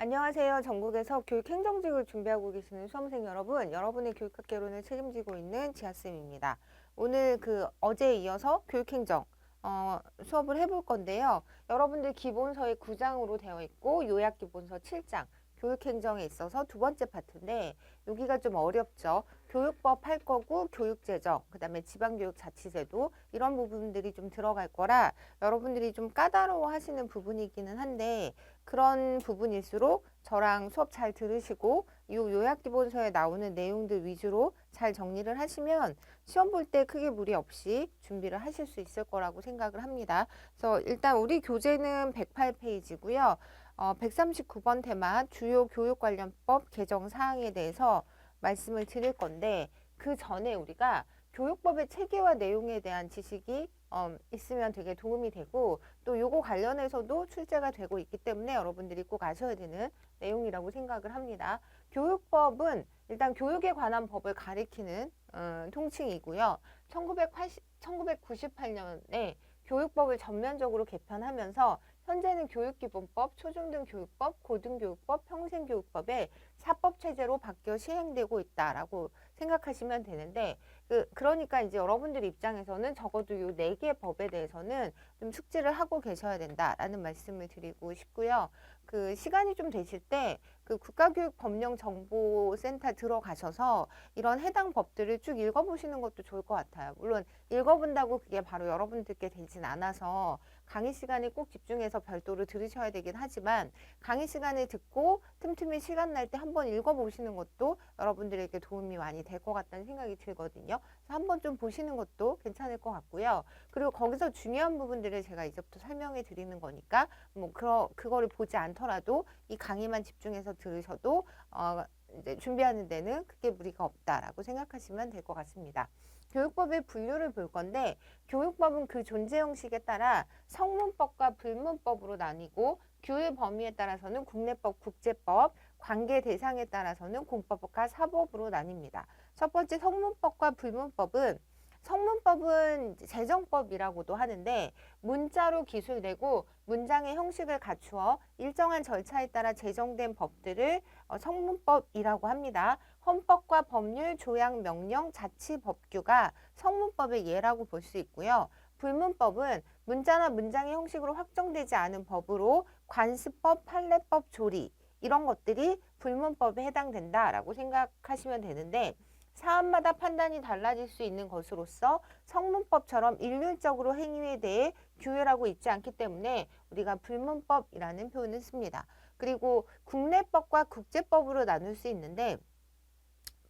안녕하세요. 전국에서 교육행정직을 준비하고 계시는 수험생 여러분, 여러분의 교육학 개론을 책임지고 있는 지아쌤입니다. 오늘 어제에 이어서 교육행정 수업을 해볼 건데요. 여러분들 기본서의 9장으로 되어 있고 요약기본서 7장, 교육행정에 있어서 두 번째 파트인데 여기가 좀 어렵죠. 교육법 할 거고 교육재정, 그 다음에 지방교육자치제도 이런 부분들이 좀 들어갈 거라 여러분들이 좀 까다로워 하시는 부분이기는 한데 그런 부분일수록 저랑 수업 잘 들으시고 이 요약기본서에 나오는 내용들 위주로 잘 정리를 하시면 시험 볼 때 크게 무리 없이 준비를 하실 수 있을 거라고 생각을 합니다. 그래서 일단 우리 교재는 108페이지고요. 139번 테마 주요 교육관련법 개정 사항에 대해서 말씀을 드릴 건데 그 전에 우리가 교육법의 체계와 내용에 대한 지식이 있으면 되게 도움이 되고 또 요거 관련해서도 출제가 되고 있기 때문에 여러분들이 꼭 아셔야 되는 내용이라고 생각을 합니다. 교육법은 일단 교육에 관한 법을 가리키는 통칭이고요. 1998년에 교육법을 전면적으로 개편하면서 현재는 교육기본법, 초중등교육법, 고등교육법, 평생교육법의 사법체제로 바뀌어 시행되고 있다라고 생각하시면 되는데 그러니까 이제 여러분들 입장에서는 적어도 요 4개 법에 대해서는 좀 숙지를 하고 계셔야 된다라는 말씀을 드리고 싶고요. 시간이 좀 되실 때 국가교육법령정보센터 들어가셔서 이런 해당 법들을 쭉 읽어보시는 것도 좋을 것 같아요. 물론 읽어본다고 그게 바로 여러분들께 되진 않아서 강의 시간에 꼭 집중해서 별도로 들으셔야 되긴 하지만 강의 시간에 듣고 틈틈이 시간 날 때 한번 읽어보시는 것도 여러분들에게 도움이 많이 될 것 같다는 생각이 들거든요. 그래서 한번 좀 보시는 것도 괜찮을 것 같고요. 그리고 거기서 중요한 부분들을 제가 이제부터 설명해 드리는 거니까 그거를 보지 않더라도 이 강의만 집중해서 들으셔도 이제 준비하는 데는 크게 무리가 없다라고 생각하시면 될 것 같습니다. 교육법의 분류를 볼 건데 교육법은 그 존재 형식에 따라 성문법과 불문법으로 나뉘고 규율 범위에 따라서는 국내법, 국제법, 관계 대상에 따라서는 공법과 사법으로 나뉩니다. 첫 번째 성문법과 불문법은 성문법은 제정법이라고도 하는데 문자로 기술되고 문장의 형식을 갖추어 일정한 절차에 따라 제정된 법들을 성문법이라고 합니다. 헌법과 법률, 조약, 명령, 자치, 법규가 성문법의 예라고 볼 수 있고요. 불문법은 문자나 문장의 형식으로 확정되지 않은 법으로 관습법, 판례법, 조리 이런 것들이 불문법에 해당된다라고 생각하시면 되는데 사안마다 판단이 달라질 수 있는 것으로서 성문법처럼 일률적으로 행위에 대해 규율하고 있지 않기 때문에 우리가 불문법이라는 표현을 씁니다. 그리고 국내법과 국제법으로 나눌 수 있는데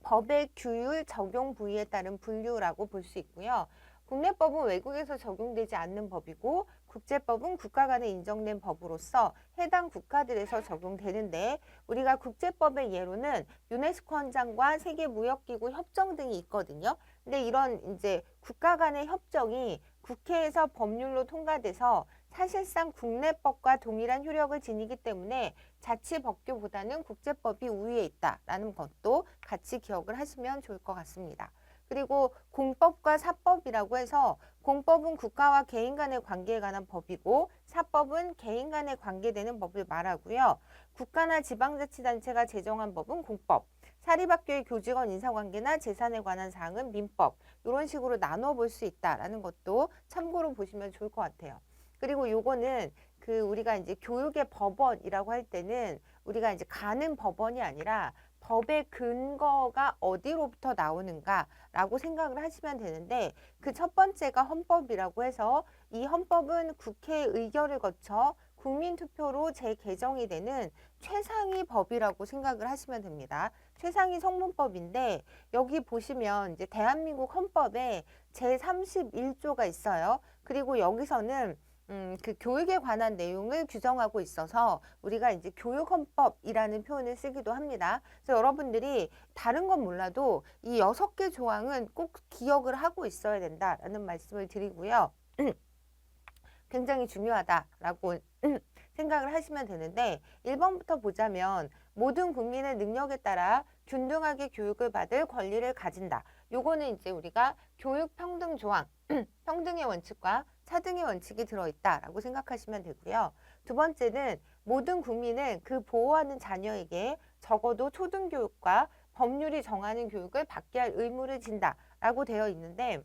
법의 규율 적용 부위에 따른 분류라고 볼 수 있고요. 국내법은 외국에서 적용되지 않는 법이고 국제법은 국가 간에 인정된 법으로서 해당 국가들에서 적용되는데 우리가 국제법의 예로는 유네스코 헌장과 세계무역기구 협정 등이 있거든요. 근데 이런 이제 국가 간의 협정이 국회에서 법률로 통과돼서 사실상 국내법과 동일한 효력을 지니기 때문에 자치법규보다는 국제법이 우위에 있다라는 것도 같이 기억을 하시면 좋을 것 같습니다. 그리고 공법과 사법이라고 해서 공법은 국가와 개인 간의 관계에 관한 법이고 사법은 개인 간에 관계되는 법을 말하고요. 국가나 지방자치단체가 제정한 법은 공법, 사립학교의 교직원 인사관계나 재산에 관한 사항은 민법 이런 식으로 나눠 볼 수 있다라는 것도 참고로 보시면 좋을 것 같아요. 그리고 요거는 우리가 이제 교육의 법원이라고 할 때는 우리가 이제 가는 법원이 아니라 법의 근거가 어디로부터 나오는가라고 생각을 하시면 되는데 그 첫 번째가 헌법이라고 해서 이 헌법은 국회 의결을 거쳐 국민투표로 재개정이 되는 최상위 법이라고 생각을 하시면 됩니다. 최상위 성문법인데 여기 보시면 이제 대한민국 헌법에 제31조가 있어요. 그리고 여기서는 교육에 관한 내용을 규정하고 있어서 우리가 이제 교육헌법이라는 표현을 쓰기도 합니다. 그래서 여러분들이 다른 건 몰라도 이 6개 조항은 꼭 기억을 하고 있어야 된다라는 말씀을 드리고요. 굉장히 중요하다라고 생각을 하시면 되는데 1번부터 보자면 모든 국민의 능력에 따라 균등하게 교육을 받을 권리를 가진다. 요거는 이제 우리가 교육평등 조항, 평등의 원칙과 차등의 원칙이 들어있다라고 생각하시면 되고요. 두 번째는 모든 국민은 그 보호하는 자녀에게 적어도 초등교육과 법률이 정하는 교육을 받게 할 의무를 진다라고 되어 있는데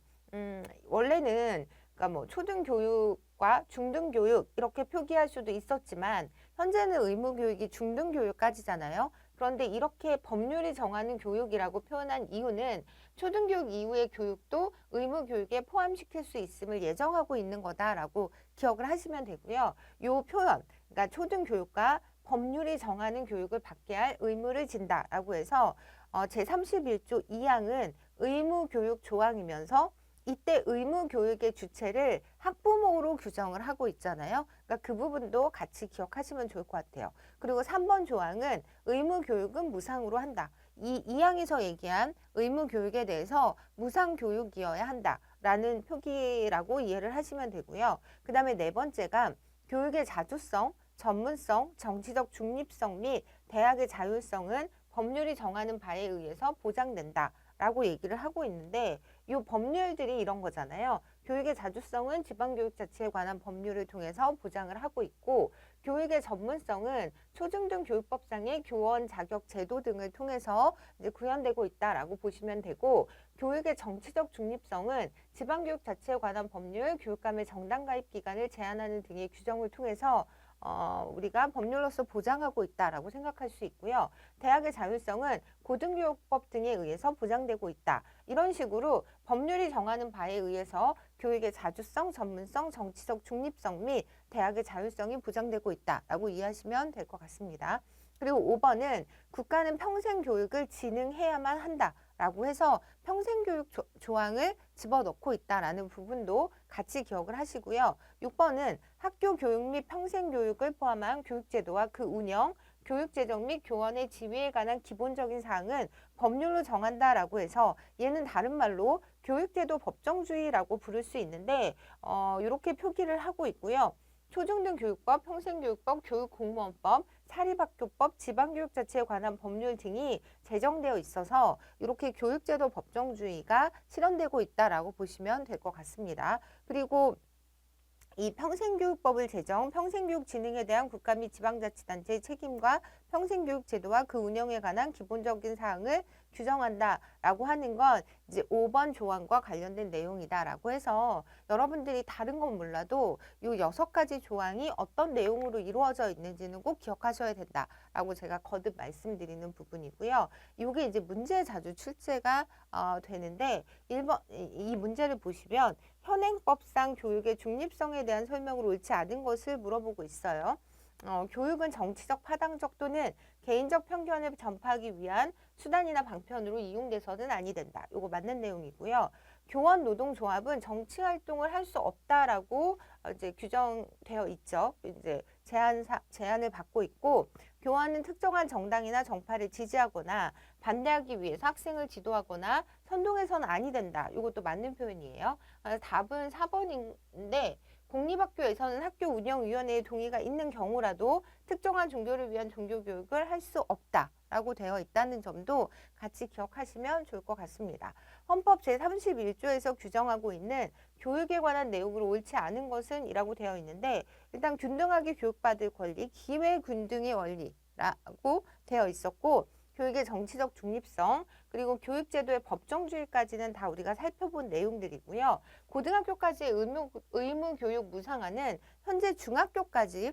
원래는 그러니까 뭐 초등교육과 중등교육 이렇게 표기할 수도 있었지만 현재는 의무교육이 중등교육까지잖아요. 그런데 이렇게 법률이 정하는 교육이라고 표현한 이유는 초등교육 이후의 교육도 의무교육에 포함시킬 수 있음을 예정하고 있는 거다라고 기억을 하시면 되고요. 요 표현, 그러니까 초등교육과 법률이 정하는 교육을 받게 할 의무를 진다라고 해서 제31조 2항은 의무교육 조항이면서 이때 의무교육의 주체를 학부모로 규정을 하고 있잖아요. 그러니까 그 부분도 같이 기억하시면 좋을 것 같아요. 그리고 3번 조항은 의무교육은 무상으로 한다. 이 2항에서 얘기한 의무교육에 대해서 무상교육이어야 한다라는 표기라고 이해를 하시면 되고요. 그 다음에 네 번째가 교육의 자주성, 전문성, 정치적 중립성 및 대학의 자율성은 법률이 정하는 바에 의해서 보장된다. 라고 얘기를 하고 있는데 이 법률들이 이런 거잖아요. 교육의 자주성은 지방교육자치에 관한 법률을 통해서 보장을 하고 있고 교육의 전문성은 초중등 교육법상의 교원 자격 제도 등을 통해서 이제 구현되고 있다라고 보시면 되고 교육의 정치적 중립성은 지방교육자치에 관한 법률, 교육감의 정당 가입 기간을 제한하는 등의 규정을 통해서 우리가 법률로서 보장하고 있다라고 생각할 수 있고요. 대학의 자율성은 고등교육법 등에 의해서 보장되고 있다. 이런 식으로 법률이 정하는 바에 의해서 교육의 자주성, 전문성, 정치적 중립성 및 대학의 자율성이 보장되고 있다라고 이해하시면 될 것 같습니다. 그리고 5번은 국가는 평생 교육을 진흥해야만 한다. 라고 해서 평생교육 조항을 집어넣고 있다라는 부분도 같이 기억을 하시고요. 6번은 학교 교육 및 평생교육을 포함한 교육제도와 그 운영, 교육재정 및 교원의 지위에 관한 기본적인 사항은 법률로 정한다라고 해서 얘는 다른 말로 교육제도 법정주의라고 부를 수 있는데 이렇게 표기를 하고 있고요. 초중등 교육법, 평생교육법, 교육공무원법, 사립학교법, 지방교육자치에 관한 법률 등이 제정되어 있어서 이렇게 교육제도 법정주의가 실현되고 있다라고 보시면 될 것 같습니다. 그리고 이 평생교육법을 제정, 평생교육 진흥에 대한 국가 및 지방자치단체의 책임과 평생교육 제도와 그 운영에 관한 기본적인 사항을 규정한다라고 하는 건 이제 5번 조항과 관련된 내용이다라고 해서 여러분들이 다른 건 몰라도 이 6가지 조항이 어떤 내용으로 이루어져 있는지는 꼭 기억하셔야 된다라고 제가 거듭 말씀드리는 부분이고요. 이게 이제 문제에 자주 출제가 되는데 1번 이 문제를 보시면 현행법상 교육의 중립성에 대한 설명으로 옳지 않은 것을 물어보고 있어요. 교육은 정치적, 파당적 또는 개인적 편견을 전파하기 위한 수단이나 방편으로 이용돼서는 아니 된다. 이거 맞는 내용이고요. 교원 노동조합은 정치 활동을 할 수 없다라고 이제 규정되어 있죠. 이제 제한을 받고 있고 교원은 특정한 정당이나 정파를 지지하거나 반대하기 위해서 학생을 지도하거나 선동해서는 아니 된다. 이것도 맞는 표현이에요. 답은 4번인데 공립학교에서는 학교 운영위원회의 동의가 있는 경우라도 특정한 종교를 위한 종교교육을 할 수 없다라고 되어 있다는 점도 같이 기억하시면 좋을 것 같습니다. 헌법 제31조에서 규정하고 있는 교육에 관한 내용으로 옳지 않은 것은 이라고 되어 있는데 일단 균등하게 교육받을 권리, 기회균등의 원리라고 되어 있었고 교육의 정치적 중립성, 그리고 교육제도의 법정주의까지는 다 우리가 살펴본 내용들이고요. 고등학교까지의 의무교육 무상화는 현재 중학교까지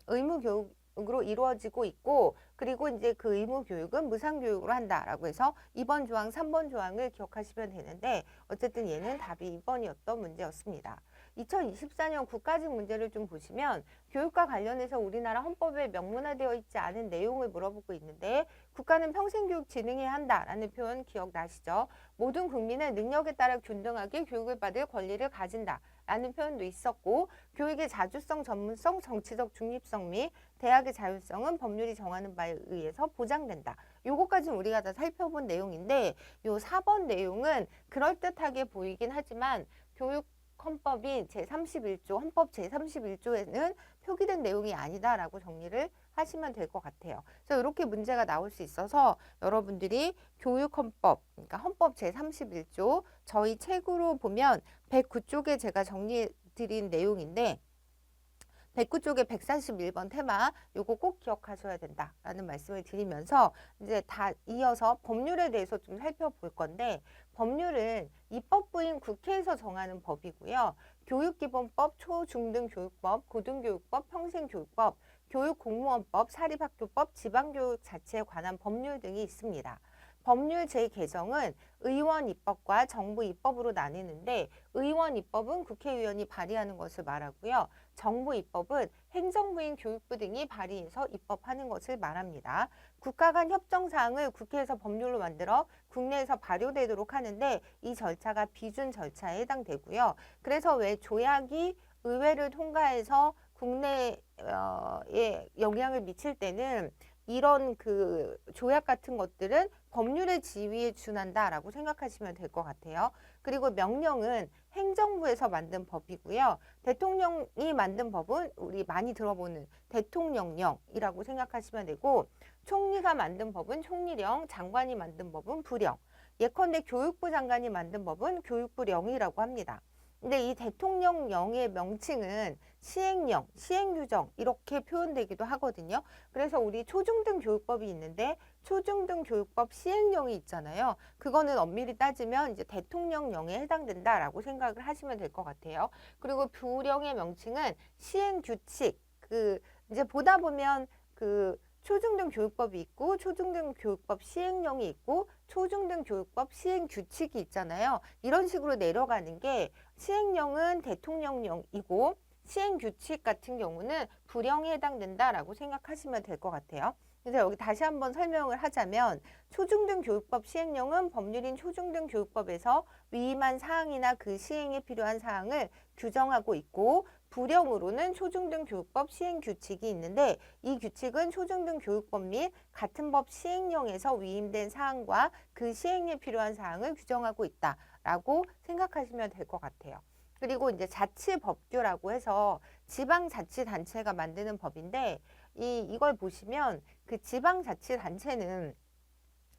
의무교육으로 이루어지고 있고 그리고 이제 그 의무교육은 무상교육으로 한다라고 해서 2번 조항, 3번 조항을 기억하시면 되는데 어쨌든 얘는 답이 2번이었던 문제였습니다. 2024년 국가직 문제를 좀 보시면 교육과 관련해서 우리나라 헌법에 명문화되어 있지 않은 내용을 물어보고 있는데 국가는 평생교육 진흥해야 한다라는 표현 기억나시죠? 모든 국민은 능력에 따라 균등하게 교육을 받을 권리를 가진다라는 표현도 있었고 교육의 자주성, 전문성, 정치적 중립성 및 대학의 자율성은 법률이 정하는 바에 의해서 보장된다. 요거까지는 우리가 다 살펴본 내용인데 요 4번 내용은 그럴듯하게 보이긴 하지만 교육 헌법인 제31조, 헌법 제31조에는 표기된 내용이 아니다라고 정리를 하시면 될 것 같아요. 그래서 이렇게 문제가 나올 수 있어서 여러분들이 교육헌법, 그러니까 헌법 제31조 저희 책으로 보면 109쪽에 제가 정리해 드린 내용인데 109 쪽에 141번 테마 요거 꼭 기억하셔야 된다라는 말씀을 드리면서 이제 다 이어서 법률에 대해서 좀 살펴볼 건데, 법률은 입법부인 국회에서 정하는 법이고요. 교육기본법, 초중등교육법, 고등교육법, 평생교육법, 교육공무원법, 사립학교법, 지방교육 자체에 관한 법률 등이 있습니다. 법률 재개정은 의원 입법과 정부 입법으로 나뉘는데, 의원 입법은 국회의원이 발의하는 것을 말하고요. 정부 입법은 행정부인 교육부 등이 발의해서 입법하는 것을 말합니다. 국가 간 협정사항을 국회에서 법률로 만들어 국내에서 발효되도록 하는데, 이 절차가 비준 절차에 해당되고요. 그래서 왜 조약이 의회를 통과해서 국내에 영향을 미칠 때는 이런 그 조약 같은 것들은 법률의 지위에 준한다라고 생각하시면 될 것 같아요. 그리고 명령은 행정부에서 만든 법이고요. 대통령이 만든 법은 우리 많이 들어보는 대통령령이라고 생각하시면 되고, 총리가 만든 법은 총리령, 장관이 만든 법은 부령, 예컨대 교육부 장관이 만든 법은 교육부령이라고 합니다. 근데 이 대통령령의 명칭은 시행령, 시행규정 이렇게 표현되기도 하거든요. 그래서 우리 초중등 교육법이 있는데 초중등 교육법 시행령이 있잖아요. 그거는 엄밀히 따지면 이제 대통령령에 해당된다라고 생각을 하시면 될 것 같아요. 그리고 부령의 명칭은 시행규칙. 이제 보다 보면 초중등 교육법이 있고 초중등 교육법 시행령이 있고 초중등 교육법 시행규칙이 있잖아요. 이런 식으로 내려가는 게, 시행령은 대통령령이고 시행규칙 같은 경우는 부령에 해당된다라고 생각하시면 될 것 같아요. 그래서 여기 다시 한번 설명을 하자면, 초중등 교육법 시행령은 법률인 초중등 교육법에서 위임한 사항이나 그 시행에 필요한 사항을 규정하고 있고, 부령으로는 초중등 교육법 시행규칙이 있는데, 이 규칙은 초중등 교육법 및 같은 법 시행령에서 위임된 사항과 그 시행에 필요한 사항을 규정하고 있다라고 생각하시면 될 것 같아요. 그리고 이제 자치법규라고 해서 지방자치단체가 만드는 법인데, 이걸 보시면 그 지방자치단체는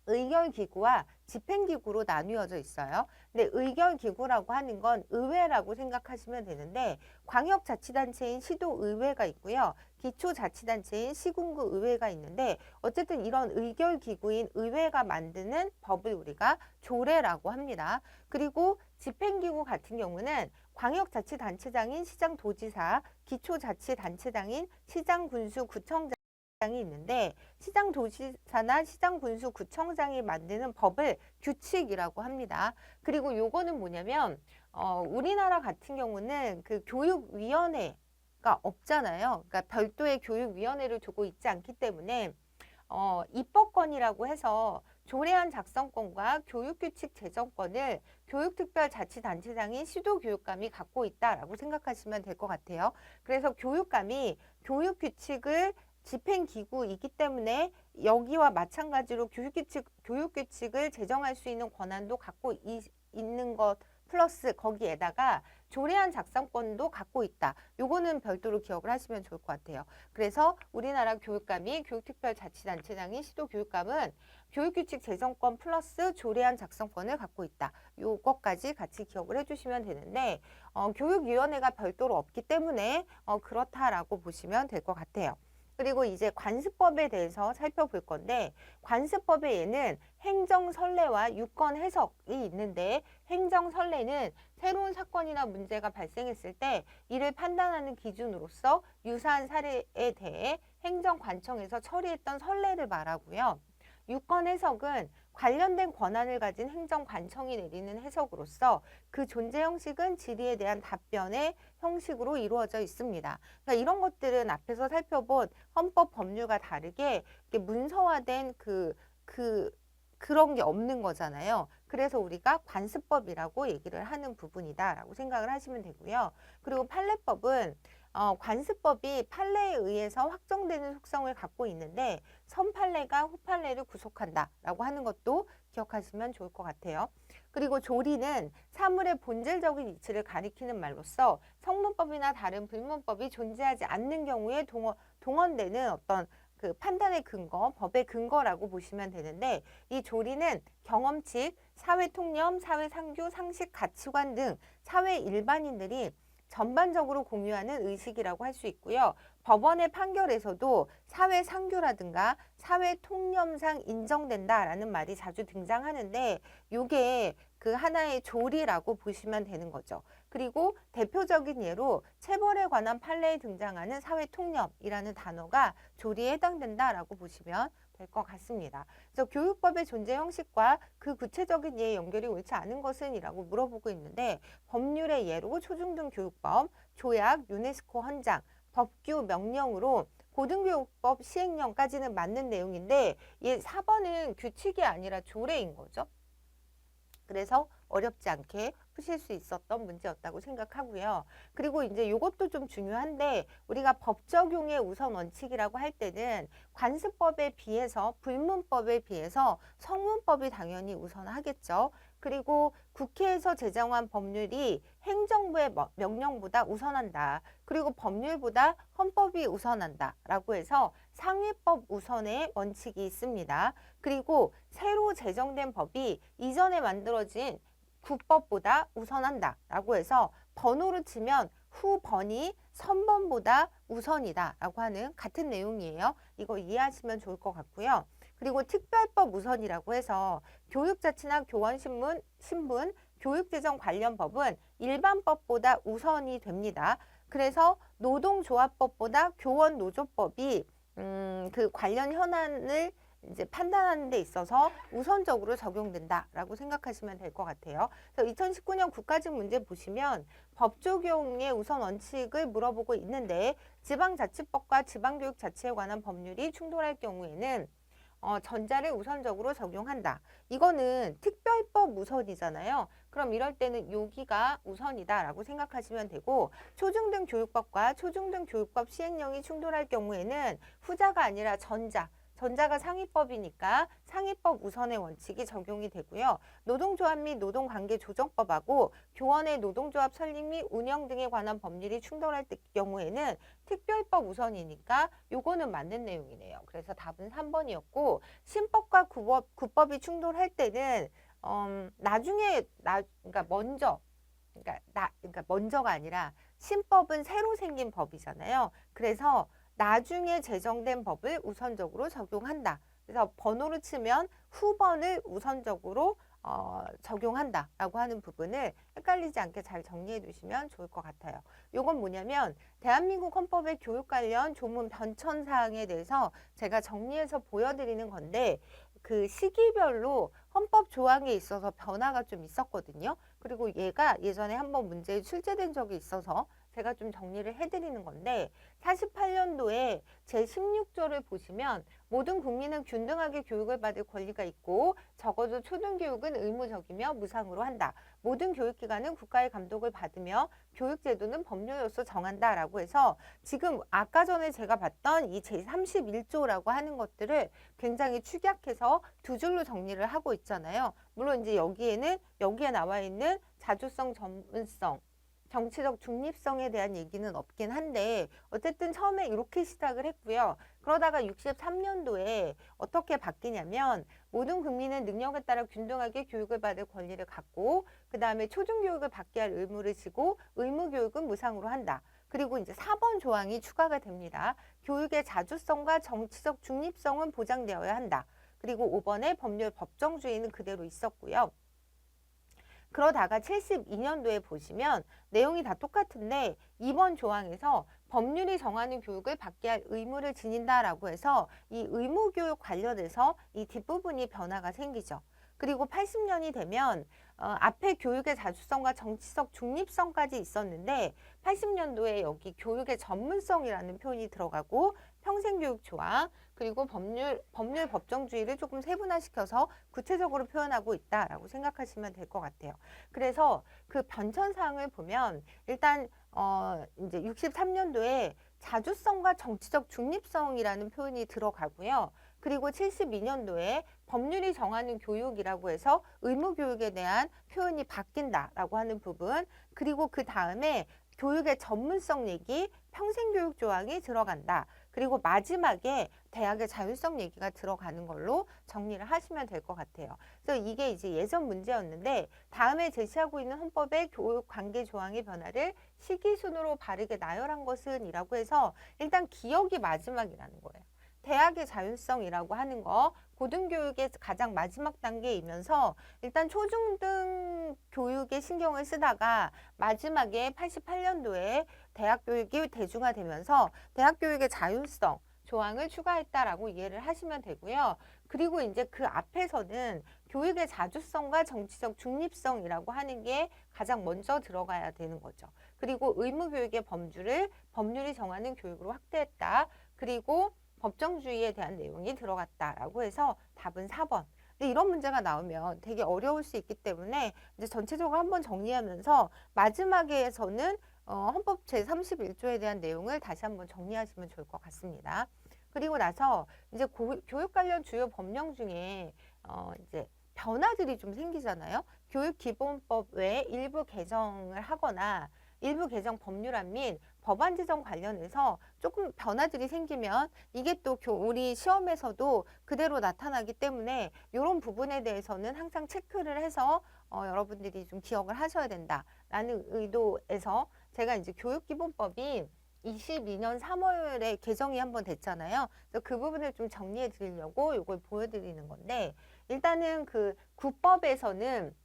의결기구와 집행기구로 나뉘어져 있어요. 근데 의결기구라고 하는 건 의회라고 생각하시면 되는데, 광역자치단체인 시도의회가 있고요. 기초자치단체인 시군구 의회가 있는데, 어쨌든 이런 의결기구인 의회가 만드는 법을 우리가 조례라고 합니다. 그리고 집행기구 같은 경우는 광역자치단체장인 시장도지사, 기초자치단체장인 시장군수구청장 이 있는데, 시장도지사나 시장군수구청장이 만드는 법을 규칙이라고 합니다. 그리고 요거는 뭐냐면 우리나라 같은 경우는 그 교육위원회가 없잖아요. 그러니까 별도의 교육위원회를 두고 있지 않기 때문에 입법권이라고 해서 조례안 작성권과 교육규칙 제정권을 교육특별자치단체장인 시도교육감이 갖고 있다라고 생각하시면 될 것 같아요. 그래서 교육감이 교육규칙을 집행기구이기 때문에 여기와 마찬가지로 교육규칙을 제정할 수 있는 권한도 갖고 있는 것 플러스 거기에다가 조례안 작성권도 갖고 있다. 요거는 별도로 기억을 하시면 좋을 것 같아요. 그래서 우리나라 교육감이 교육특별자치단체장인 시도교육감은 교육규칙 제정권 플러스 조례안 작성권을 갖고 있다. 요것까지 같이 기억을 해주시면 되는데, 교육위원회가 별도로 없기 때문에 그렇다라고 보시면 될 것 같아요. 그리고 이제 관습법에 대해서 살펴볼 건데, 관습법에는 행정선례와 유권 해석이 있는데, 행정선례는 새로운 사건이나 문제가 발생했을 때 이를 판단하는 기준으로서 유사한 사례에 대해 행정관청에서 처리했던 선례를 말하고요. 유권 해석은 관련된 권한을 가진 행정관청이 내리는 해석으로서 그 존재 형식은 질의에 대한 답변의 형식으로 이루어져 있습니다. 그러니까 이런 것들은 앞에서 살펴본 헌법 법률과 다르게 문서화된 그런 게 없는 거잖아요. 그래서 우리가 관습법이라고 얘기를 하는 부분이다라고 생각을 하시면 되고요. 그리고 판례법은 관습법이 판례에 의해서 확정되는 속성을 갖고 있는데, 선판례가 후판례를 구속한다라고 하는 것도 기억하시면 좋을 것 같아요. 그리고 조리는 사물의 본질적인 이치를 가리키는 말로서 성문법이나 다른 불문법이 존재하지 않는 경우에 동원되는 어떤 그 판단의 근거, 법의 근거라고 보시면 되는데, 이 조리는 경험칙, 사회 통념, 사회 상규, 상식, 가치관 등 사회 일반인들이 전반적으로 공유하는 의식이라고 할 수 있고요. 법원의 판결에서도 사회 상규라든가 사회 통념상 인정된다라는 말이 자주 등장하는데 이게 그 하나의 조리라고 보시면 되는 거죠. 그리고 대표적인 예로 체벌에 관한 판례에 등장하는 사회 통념이라는 단어가 조리에 해당된다라고 보시면 될 것 같습니다. 그래서 교육법의 존재 형식과 그 구체적인 예의 연결이 옳지 않은 것은 이라고 물어보고 있는데 법률의 예로 초중등 교육법, 조약, 유네스코 헌장, 법규, 명령으로 고등교육법 시행령까지는 맞는 내용인데 이 4번은 규칙이 아니라 조례인 거죠. 그래서 어렵지 않게 푸실 수 있었던 문제였다고 생각하고요. 그리고 이제 이것도 좀 중요한데 우리가 법 적용의 우선 원칙이라고 할 때는 관습법에 비해서 불문법에 비해서 성문법이 당연히 우선하겠죠. 그리고 국회에서 제정한 법률이 행정부의 명령보다 우선한다. 그리고 법률보다 헌법이 우선한다. 라고 해서 상위법 우선의 원칙이 있습니다. 그리고 새로 제정된 법이 이전에 만들어진 국법보다 우선한다 라고 해서 번호로 치면 후번이 선번보다 우선이다 라고 하는 같은 내용이에요. 이거 이해하시면 좋을 것 같고요. 그리고 특별법 우선이라고 해서 교육자치나 교원신문, 교육재정 관련 법은 일반법보다 우선이 됩니다. 그래서 노동조합법보다 교원노조법이 그 관련 현안을 이제 판단하는 데 있어서 우선적으로 적용된다라고 생각하시면 될 것 같아요. 그래서 2019년 국가직 문제 보시면 법 적용의 우선 원칙을 물어보고 있는데 지방자치법과 지방교육자치에 관한 법률이 충돌할 경우에는 전자를 우선적으로 적용한다. 이거는 특별법 우선이잖아요. 그럼 이럴 때는 여기가 우선이다라고 생각하시면 되고 초중등 교육법과 초중등 교육법 시행령이 충돌할 경우에는 후자가 아니라 전자가 상위법이니까 상위법 우선의 원칙이 적용이 되고요. 노동조합 및 노동관계조정법하고 교원의 노동조합 설립 및 운영 등에 관한 법률이 충돌할 경우에는 특별법 우선이니까 요거는 맞는 내용이네요. 그래서 답은 3번이었고 신법과 구법이 충돌할 때는 그러니까 먼저가 아니라 신법은 새로 생긴 법이잖아요. 그래서 나중에 제정된 법을 우선적으로 적용한다. 그래서 번호로 치면 후번을 우선적으로 적용한다라고 하는 부분을 헷갈리지 않게 잘 정리해 두시면 좋을 것 같아요. 이건 뭐냐면 대한민국 헌법의 교육 관련 조문 변천 사항에 대해서 제가 정리해서 보여드리는 건데 그 시기별로 헌법 조항에 있어서 변화가 좀 있었거든요. 그리고 얘가 예전에 한번 문제에 출제된 적이 있어서 제가 좀 정리를 해드리는 건데 48년도에 제16조를 보시면 모든 국민은 균등하게 교육을 받을 권리가 있고 적어도 초등교육은 의무적이며 무상으로 한다. 모든 교육기관은 국가의 감독을 받으며 교육제도는 법률로서 정한다라고 해서 지금 아까 전에 제가 봤던 이 제31조라고 하는 것들을 굉장히 축약해서 두 줄로 정리를 하고 있잖아요. 물론 이제 여기에 나와 있는 자주성, 전문성, 정치적 중립성에 대한 얘기는 없긴 한데 어쨌든 처음에 이렇게 시작을 했고요. 그러다가 63년도에 어떻게 바뀌냐면 모든 국민은 능력에 따라 균등하게 교육을 받을 권리를 갖고 그 다음에 초중교육을 받게 할 의무를 지고 의무교육은 무상으로 한다. 그리고 이제 4번 조항이 추가가 됩니다. 교육의 자주성과 정치적 중립성은 보장되어야 한다. 그리고 5번에 법률 법정주의는 그대로 있었고요. 그러다가 72년도에 보시면 내용이 다 똑같은데 2번 조항에서 법률이 정하는 교육을 받게 할 의무를 지닌다라고 해서 이 의무교육 관련해서 이 뒷부분이 변화가 생기죠. 그리고 80년이 되면 앞에 교육의 자주성과 정치적 중립성까지 있었는데 80년도에 여기 교육의 전문성이라는 표현이 들어가고 평생교육 조항 그리고 법률 법정주의를 조금 세분화시켜서 구체적으로 표현하고 있다라고 생각하시면 될 것 같아요. 그래서 그 변천사항을 보면 일단 이제 63년도에 자주성과 정치적 중립성이라는 표현이 들어가고요. 그리고 72년도에 법률이 정하는 교육이라고 해서 의무교육에 대한 표현이 바뀐다라고 하는 부분 그리고 그 다음에 교육의 전문성 얘기, 평생교육 조항이 들어간다. 그리고 마지막에 대학의 자율성 얘기가 들어가는 걸로 정리를 하시면 될 것 같아요. 그래서 이게 이제 예전 문제였는데 다음에 제시하고 있는 헌법의 교육 관계 조항의 변화를 시기순으로 바르게 나열한 것은 이라고 해서 일단 기억이 마지막이라는 거예요. 대학의 자율성이라고 하는 거 고등교육의 가장 마지막 단계이면서 일단 초중등 교육에 신경을 쓰다가 마지막에 88년도에 대학 교육이 대중화되면서 대학 교육의 자율성 조항을 추가했다라고 이해를 하시면 되고요. 그리고 이제 그 앞에서는 교육의 자주성과 정치적 중립성이라고 하는 게 가장 먼저 들어가야 되는 거죠. 그리고 의무교육의 법률이 정하는 교육으로 확대했다. 그리고 법정주의에 대한 내용이 들어갔다라고 해서 답은 4번. 근데 이런 문제가 나오면 되게 어려울 수 있기 때문에 이제 전체적으로 한번 정리하면서 마지막에서는 헌법 제31조에 대한 내용을 다시 한번 정리하시면 좋을 것 같습니다. 그리고 나서 이제 교육 관련 주요 법령 중에 이제 변화들이 좀 생기잖아요. 교육기본법 외에 일부 개정을 하거나 일부 개정 법률안 및 법안 제정 관련해서 조금 변화들이 생기면 이게 또 우리 시험에서도 그대로 나타나기 때문에 이런 부분에 대해서는 항상 체크를 해서 여러분들이 좀 기억을 하셔야 된다라는 의도에서 제가 이제 교육기본법이 22년 3월에 개정이 한번 됐잖아요. 그래서 그 부분을 좀 정리해 드리려고 이걸 보여드리는 건데 일단은 그 국법에서는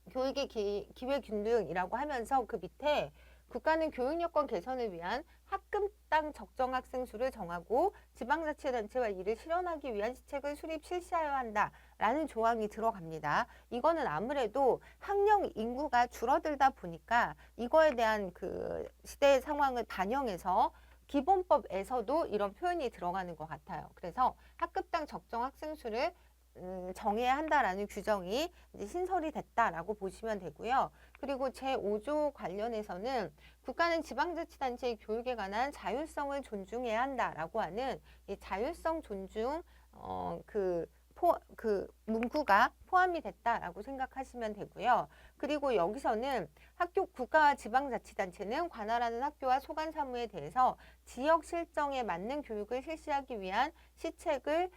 교육의 기회균등이라고 하면서 그 밑에 국가는 교육 여건 개선을 위한 학급당 적정 학생 수를 정하고 지방자치단체와 이를 실현하기 위한 시책을 실시하여야 한다라는 조항이 들어갑니다. 이거는 아무래도 학령 인구가 줄어들다 보니까 이거에 대한 그 시대의 상황을 반영해서 기본법에서도 이런 표현이 들어가는 것 같아요. 그래서 학급당 적정 학생 수를 정해야 한다라는 규정이 이제 신설이 됐다라고 보시면 되고요. 그리고 제5조 관련해서는 국가는 지방자치단체의 교육에 관한 자율성을 존중해야 한다라고 하는 이 자율성 존중 그 문구가 포함이 됐다라고 생각하시면 되고요. 그리고 여기서는 국가와 지방자치단체는 관할하는 학교와 소관 사무에 대해서 지역 실정에 맞는 교육을 실시하기 위한 시책을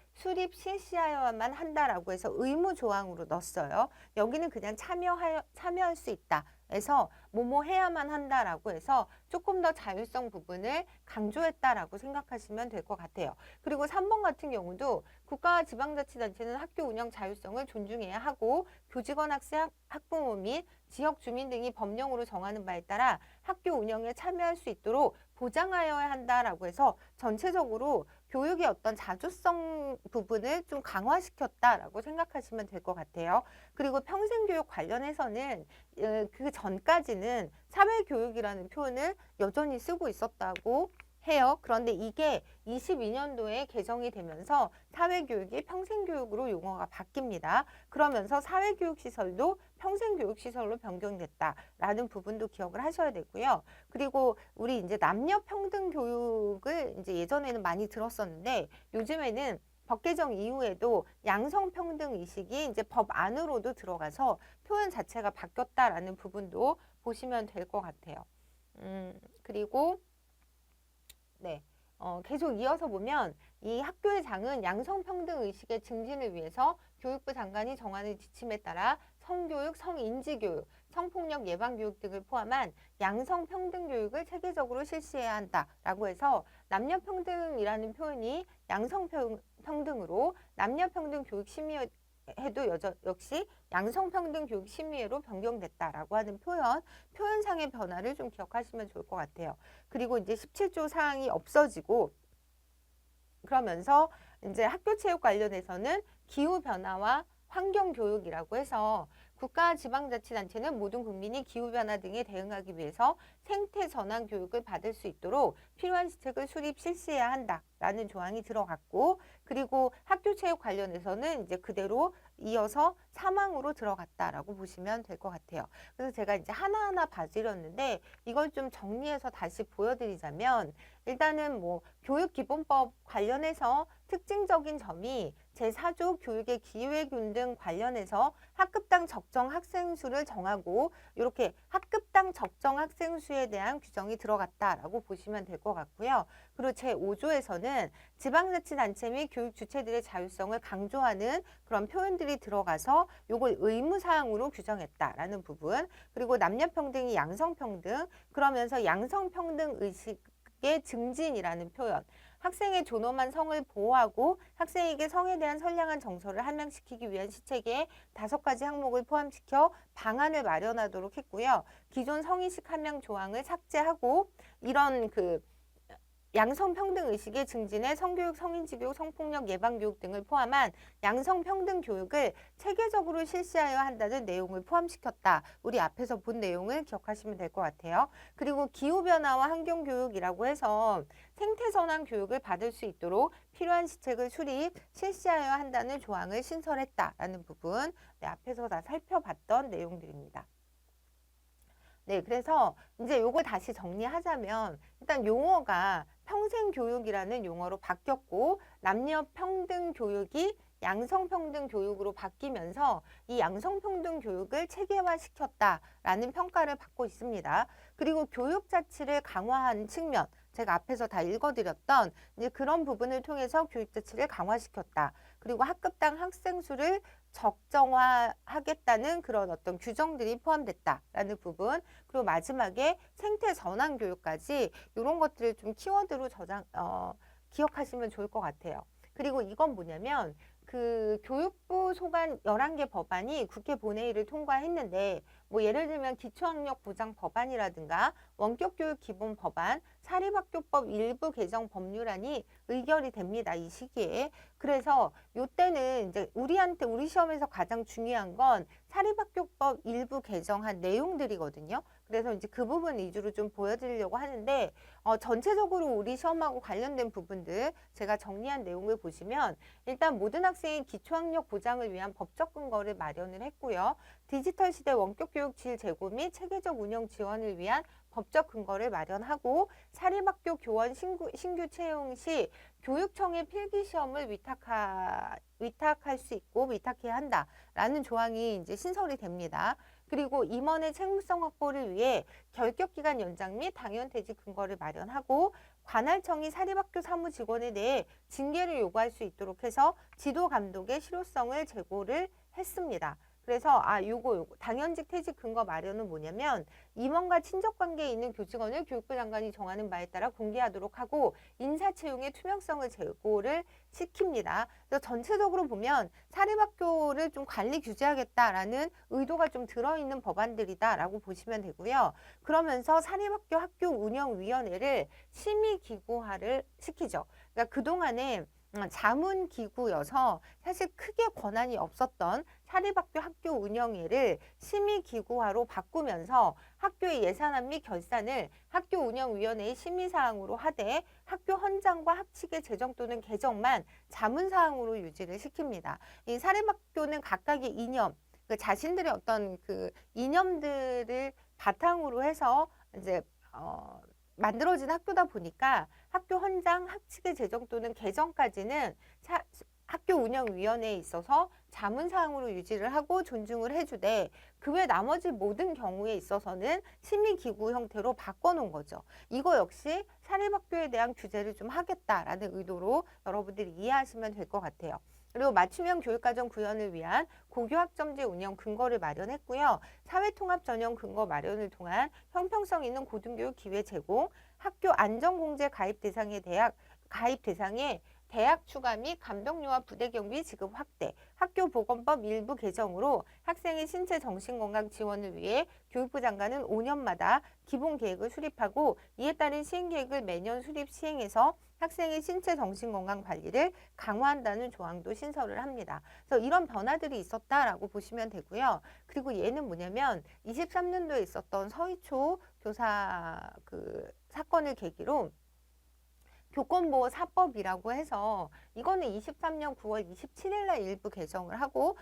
실시하여야만 한다라고 해서 의무 조항으로 넣었어요. 여기는 그냥 참여할 수 있다. 해서 뭐뭐 해야만 한다라고 해서 조금 더 자율성 부분을 강조했다라고 생각하시면 될 것 같아요. 그리고 3번 같은 경우도 국가와 지방자치단체는 학교 운영 자율성을 존중해야 하고 교직원 학생 학부모 및 지역 주민 등이 법령으로 정하는 바에 따라 학교 운영에 참여할 수 있도록 보장하여야 한다라고 해서 전체적으로 교육의 어떤 자주성 부분을 좀 강화시켰다라고 생각하시면 될 것 같아요. 그리고 평생교육 관련해서는 그 전까지는 사회교육이라는 표현을 여전히 쓰고 있었다고 해요. 그런데 이게 22년도에 개정이 되면서 사회교육이 평생교육으로 용어가 바뀝니다. 그러면서 사회교육시설도 평생교육시설로 변경됐다라는 부분도 기억을 하셔야 되고요. 그리고 우리 이제 남녀평등 교육을 이제 예전에는 많이 들었었는데 요즘에는 법 개정 이후에도 양성평등 의식이 이제 법 안으로도 들어가서 표현 자체가 바뀌었다라는 부분도 보시면 될 것 같아요. 그리고 네. 계속 이어서 보면 이 학교의 장은 양성평등 의식의 증진을 위해서 교육부 장관이 정하는 지침에 따라 성교육, 성인지교육, 성폭력 예방교육 등을 포함한 양성평등 교육을 체계적으로 실시해야 한다라고 해서 남녀평등이라는 표현이 양성평등으로 남녀평등 교육심의회도 역시 양성평등 교육심의회로 변경됐다라고 하는 표현상의 변화를 좀 기억하시면 좋을 것 같아요. 그리고 이제 17조 사항이 없어지고 그러면서 이제 학교체육 관련해서는 기후변화와 환경교육이라고 해서 국가 지방자치단체는 모든 국민이 기후변화 등에 대응하기 위해서 생태전환 교육을 받을 수 있도록 필요한 시책을 실시해야 한다라는 조항이 들어갔고 그리고 학교체육 관련해서는 이제 그대로 이어서 사망으로 들어갔다라고 보시면 될 것 같아요. 그래서 제가 이제 하나하나 봐드렸는데 이걸 좀 정리해서 다시 보여드리자면 일단은 뭐 교육기본법 관련해서 특징적인 점이 제4조 교육의 기회균 등 관련해서 학급당 적정 학생 수를 정하고 이렇게 학급당 적정 학생 수에 대한 규정이 들어갔다라고 보시면 될 것 같고요. 그리고 제5조에서는 지방자치단체 및 교육 주체들의 자율성을 강조하는 그런 표현들이 들어가서 요걸 의무사항으로 규정했다라는 부분, 그리고 남녀평등이 양성평등, 그러면서 양성평등 의식의 증진이라는 표현, 학생의 존엄한 성을 보호하고 학생에게 성에 대한 선량한 정서를 함양시키기 위한 시책에 5가지 항목을 포함시켜 방안을 마련하도록 했고요. 기존 성인식 함양 조항을 삭제하고 이런 양성평등 의식의 증진에 성교육, 성인지교육, 성폭력 예방교육 등을 포함한 양성평등 교육을 체계적으로 실시하여야 한다는 내용을 포함시켰다. 우리 앞에서 본 내용을 기억하시면 될 것 같아요. 그리고 기후변화와 환경교육이라고 해서 생태선한 교육을 받을 수 있도록 필요한 시책을 수립, 실시하여야 한다는 조항을 신설했다라는 부분, 앞에서 다 살펴봤던 내용들입니다. 네, 그래서 이제 요걸 다시 정리하자면 일단 용어가 평생교육이라는 용어로 바뀌었고 남녀평등 교육이 양성평등 교육으로 바뀌면서 이 양성평등 교육을 체계화시켰다라는 평가를 받고 있습니다. 그리고 교육 자치를 강화한 측면, 제가 앞에서 다 읽어드렸던 이제 그런 부분을 통해서 교육 자치를 강화시켰다. 그리고 학급당 학생 수를 적정화하겠다는 그런 어떤 규정들이 포함됐다라는 부분, 그리고 마지막에 생태 전환 교육까지 이런 것들을 좀 키워드로 기억하시면 좋을 것 같아요. 그리고 이건 뭐냐면 교육부 소관 11개 법안이 국회 본회의를 통과했는데 뭐 예를 들면 기초학력 보장 법안이라든가 원격교육 기본 법안, 사립학교법 일부 개정 법률안이 의결이 됩니다. 이 시기에. 그래서 요때는 이제 우리 시험에서 가장 중요한 건 사립학교법 일부 개정한 내용들이거든요. 그래서 이제 그 부분 위주로 좀 보여드리려고 하는데 전체적으로 우리 시험하고 관련된 부분들 제가 정리한 내용을 보시면 일단 모든 학생의 기초학력 보장을 위한 법적 근거를 마련을 했고요. 디지털 시대 원격교육 질 제고 및 체계적 운영 지원을 위한 법적 근거를 마련하고 사립학교 교원 신규 채용 시 교육청에 필기시험을 위탁할 수 있고 위탁해야 한다라는 조항이 이제 신설이 됩니다. 그리고 임원의 책무성 확보를 위해 결격기간 연장 및 당연퇴직 근거를 마련하고 관할청이 사립학교 사무직원에 대해 징계를 요구할 수 있도록 해서 지도 감독의 실효성을 제고를 했습니다. 그래서 요거 당연직 퇴직 근거 마련은 뭐냐면 임원과 친족 관계에 있는 교직원을 교육부 장관이 정하는 바에 따라 공개하도록 하고 인사 채용의 투명성을 제고를 시킵니다. 그래서 전체적으로 보면 사립학교를 좀 관리 규제하겠다라는 의도가 좀 들어있는 법안들이다라고 보시면 되고요. 그러면서 사립학교 학교 운영위원회를 심의기구화를 시키죠. 그러니까 그동안에 자문기구여서 사실 크게 권한이 없었던 사립학교 학교 운영위를 심의기구화로 바꾸면서 학교의 예산안 및 결산을 학교 운영위원회의 심의사항으로 하되 학교 헌장과 학칙의 제정 또는 개정만 자문사항으로 유지를 시킵니다. 이 사립학교는 각각의 이념, 자신들의 어떤 이념들을 바탕으로 해서 이제 만들어진 학교다 보니까 학교 헌장, 학칙의 제정 또는 개정까지는 학교 운영위원회에 있어서 자문사항으로 유지를 하고 존중을 해주되 그 외 나머지 모든 경우에 있어서는 심의기구 형태로 바꿔놓은 거죠. 이거 역시 사립학교에 대한 규제를 좀 하겠다라는 의도로 여러분들이 이해하시면 될 것 같아요. 그리고 맞춤형 교육과정 구현을 위한 고교학점제 운영 근거를 마련했고요. 사회통합 전형 근거 마련을 통한 형평성 있는 고등교육 기회 제공, 학교 안전공제 가입 대상의 대학 추가 및 감독료와 부대 경비 지급 확대, 학교보건법 일부 개정으로 학생의 신체 정신건강 지원을 위해 교육부 장관은 5년마다 기본 계획을 수립하고 이에 따른 시행계획을 매년 수립 시행해서 학생의 신체 정신건강 관리를 강화한다는 조항도 신설을 합니다. 그래서 이런 변화들이 있었다라고 보시면 되고요. 그리고 얘는 뭐냐면 23년도에 있었던 서희초 교사 사건을 계기로 교권보호사법이라고 해서 이거는 23년 9월 27일 날 일부 개정을 하고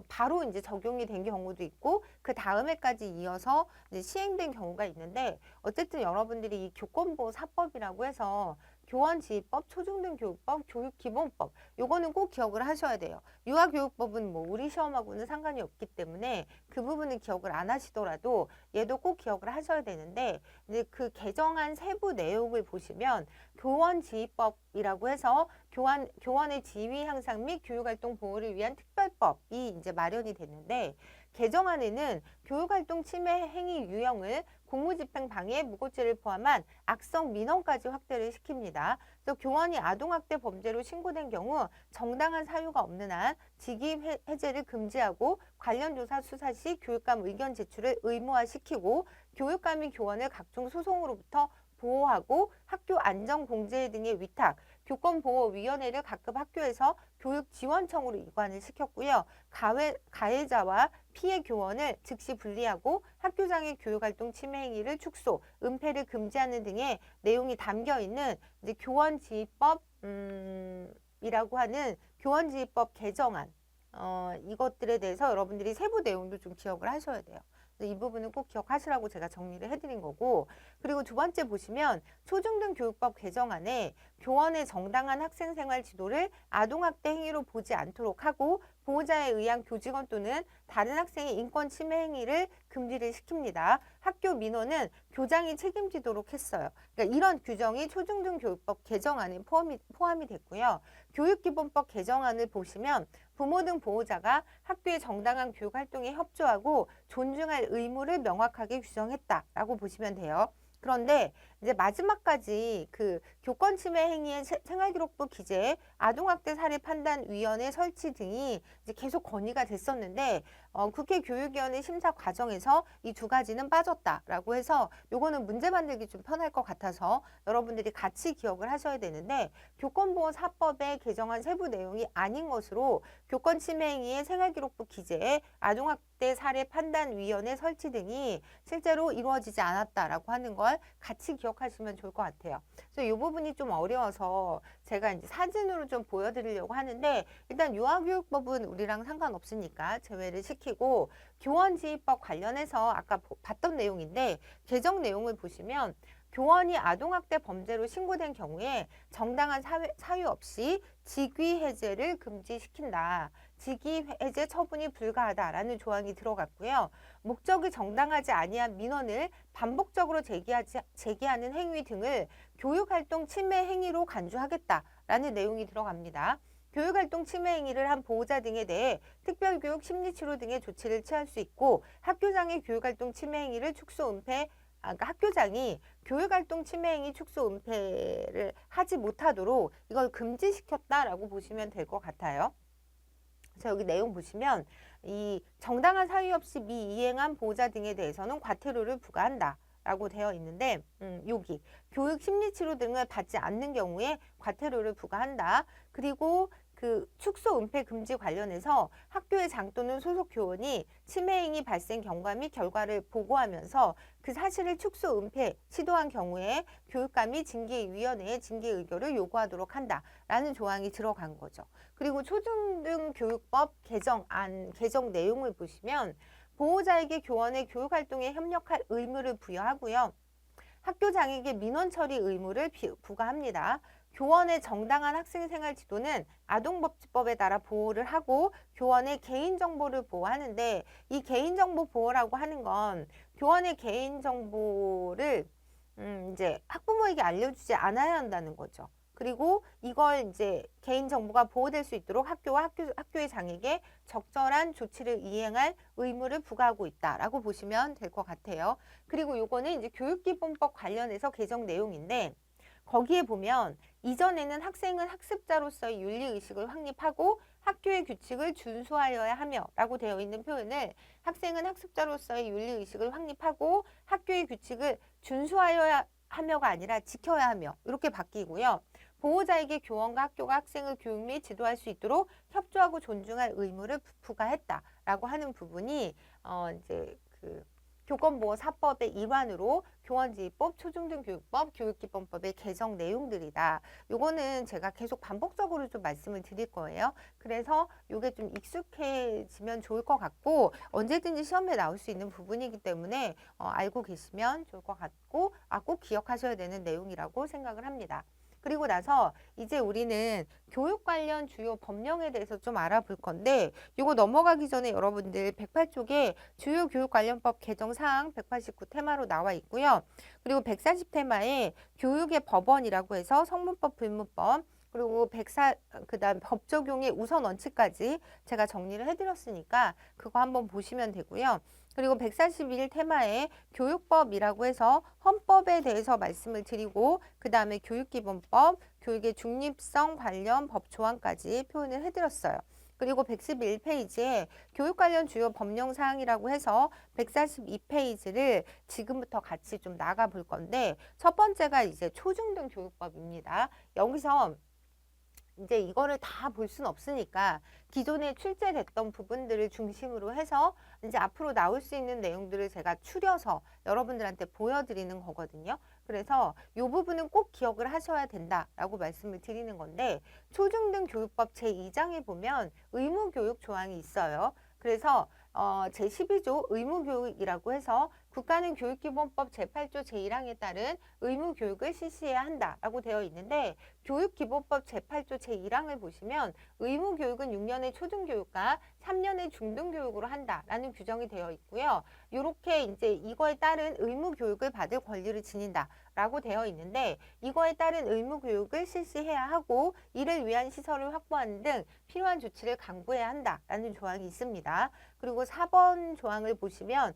바로 이제 적용이 된 경우도 있고 그 다음 해까지 이어서 이제 시행된 경우가 있는데 어쨌든 여러분들이 이 교권보호사법이라고 해서 교원지휘법, 초중등교육법, 교육기본법 요거는 꼭 기억을 하셔야 돼요. 유아교육법은 뭐 우리 시험하고는 상관이 없기 때문에 그 부분은 기억을 안 하시더라도 얘도 꼭 기억을 하셔야 되는데 이제 그 개정안 세부 내용을 보시면 교원지휘법이라고 해서 교원의 지위 향상 및 교육활동 보호를 위한 특별법이 이제 마련이 됐는데 개정안에는 교육활동 침해 행위 유형을 공무집행 방해, 무고죄를 포함한 악성 민원까지 확대를 시킵니다. 그래서 교원이 아동학대 범죄로 신고된 경우 정당한 사유가 없는 한 직위 해제를 금지하고 관련 조사 수사 시 교육감 의견 제출을 의무화시키고 교육감이 교원을 각종 소송으로부터 보호하고 학교 안전공제 등의 위탁, 교권보호위원회를 각급 학교에서 교육지원청으로 이관을 시켰고요. 가해자와 피해 교원을 즉시 분리하고 학교장의 교육활동 침해 행위를 축소, 은폐를 금지하는 등의 내용이 담겨 있는 이제 교원지휘법 이라고 하는 교원지휘법 개정안 이것들에 대해서 여러분들이 세부 내용도 좀 기억을 하셔야 돼요. 이 부분은 꼭 기억하시라고 제가 정리를 해드린 거고 그리고 두 번째 보시면 초중등교육법 개정안에 교원의 정당한 학생생활 지도를 아동학대 행위로 보지 않도록 하고 보호자에 의한 교직원 또는 다른 학생의 인권 침해 행위를 금지를 시킵니다. 학교 민원은 교장이 책임지도록 했어요. 그러니까 이런 규정이 초중등교육법 개정안에 포함이 됐고요. 교육기본법 개정안을 보시면 부모 등 보호자가 학교의 정당한 교육활동에 협조하고 존중할 의무를 명확하게 규정했다라고 보시면 돼요. 그런데 이제 마지막까지 그 교권 침해 행위의 생활기록부 기재, 아동학대 사례 판단위원회 설치 등이 이제 계속 건의가 됐었는데 국회 교육위원회 심사 과정에서 이 두 가지는 빠졌다라고 해서 요거는 문제 만들기 좀 편할 것 같아서 여러분들이 같이 기억을 하셔야 되는데 교권보호사법의 개정안 세부 내용이 아닌 것으로 교권 침해 행위의 생활기록부 기재, 아동학대 사례 판단위원회 설치 등이 실제로 이루어지지 않았다라고 하는 걸 같이 기억하시면 좋을 것 같아요. 그래서 이 부분이 좀 어려워서 제가 이제 사진으로 좀 보여드리려고 하는데 일단 유아교육법은 우리랑 상관없으니까 제외를 시키고 교원지휘법 관련해서 아까 봤던 내용인데 개정 내용을 보시면 교원이 아동학대 범죄로 신고된 경우에 정당한 사유 없이 직위 해제를 금지시킨다. 직위 해제 처분이 불가하다라는 조항이 들어갔고요. 목적이 정당하지 아니한 민원을 반복적으로 제기하는 행위 등을 교육활동 침해 행위로 간주하겠다라는 내용이 들어갑니다. 교육활동 침해 행위를 한 보호자 등에 대해 특별교육, 심리치료 등의 조치를 취할 수 있고 학교장의 교육활동 침해 행위를 축소, 은폐 그러니까 학교장이 교육활동 침해 행위 축소, 은폐를 하지 못하도록 이걸 금지시켰다라고 보시면 될 것 같아요. 그래서 여기 내용 보시면 이 정당한 사유 없이 미이행한 보호자 등에 대해서는 과태료를 부과한다. 라고 되어 있는데 여기 교육 심리치료 등을 받지 않는 경우에 과태료를 부과한다. 그리고 그 축소 은폐 금지 관련해서 학교의 장 또는 소속 교원이 침해 행위 발생 경과 및 결과를 보고하면서 그 사실을 축소 은폐 시도한 경우에 교육감이 징계위원회에 징계 의결을 요구하도록 한다라는 조항이 들어간 거죠. 그리고 초중등교육법 개정 내용을 보시면 보호자에게 교원의 교육활동에 협력할 의무를 부여하고요. 학교장에게 민원 처리 의무를 부과합니다. 교원의 정당한 학생생활 지도는 아동복지법에 따라 보호를 하고 교원의 개인정보를 보호하는데 이 개인정보 보호라고 하는 건 교원의 개인정보를 이제 학부모에게 알려주지 않아야 한다는 거죠. 그리고 이걸 이제 개인정보가 보호될 수 있도록 학교와 학교의 장에게 적절한 조치를 이행할 의무를 부과하고 있다라고 보시면 될 것 같아요. 그리고 요거는 이제 교육기본법 관련해서 개정 내용인데 거기에 보면 이전에는 학생은 학습자로서의 윤리의식을 확립하고 학교의 규칙을 준수하여야 하며 라고 되어 있는 표현을 학생은 학습자로서의 윤리의식을 확립하고 학교의 규칙을 준수하여야 하며가 아니라 지켜야 하며 이렇게 바뀌고요. 보호자에게 교원과 학교가 학생을 교육 및 지도할 수 있도록 협조하고 존중할 의무를 부과했다라고 하는 부분이 이제 그 교권보호사법의 일환으로 교원지휘법, 초중등교육법, 교육기본법의 개정 내용들이다. 요거는 제가 계속 반복적으로 좀 말씀을 드릴 거예요. 그래서 요게 좀 익숙해지면 좋을 것 같고 언제든지 시험에 나올 수 있는 부분이기 때문에 알고 계시면 좋을 것 같고 꼭 기억하셔야 되는 내용이라고 생각을 합니다. 그리고 나서 이제 우리는 교육 관련 주요 법령에 대해서 좀 알아볼 건데 이거 넘어가기 전에 여러분들 108쪽에 주요 교육 관련법 개정 사항 189 테마로 나와 있고요. 그리고 140 테마에 교육의 법원이라고 해서 성문법, 불문법 그리고 그다음 법 적용의 우선 원칙까지 제가 정리를 해드렸으니까 그거 한번 보시면 되고요. 그리고 141 테마에 교육법이라고 해서 헌법에 대해서 말씀을 드리고 그 다음에 교육기본법, 교육의 중립성 관련 법 조항까지 표현을 해드렸어요. 그리고 111페이지에 교육 관련 주요 법령 사항이라고 해서 142페이지를 지금부터 같이 좀 나가 볼 건데 첫 번째가 이제 초중등 교육법입니다. 여기서 이제 이거를 다 볼 수는 없으니까 기존에 출제됐던 부분들을 중심으로 해서 이제 앞으로 나올 수 있는 내용들을 제가 추려서 여러분들한테 보여드리는 거거든요. 그래서 이 부분은 꼭 기억을 하셔야 된다라고 말씀을 드리는 건데 초중등 교육법 제2장에 보면 의무교육 조항이 있어요. 그래서 제12조 의무교육이라고 해서 국가는 교육기본법 제8조 제1항에 따른 의무교육을 실시해야 한다라고 되어 있는데 교육기본법 제8조 제1항을 보시면 의무교육은 6년의 초등교육과 3년의 중등교육으로 한다라는 규정이 되어 있고요. 이렇게 이제 이거에 따른 의무교육을 받을 권리를 지닌다라고 되어 있는데 이거에 따른 의무교육을 실시해야 하고 이를 위한 시설을 확보하는 등 필요한 조치를 강구해야 한다라는 조항이 있습니다. 그리고 4번 조항을 보시면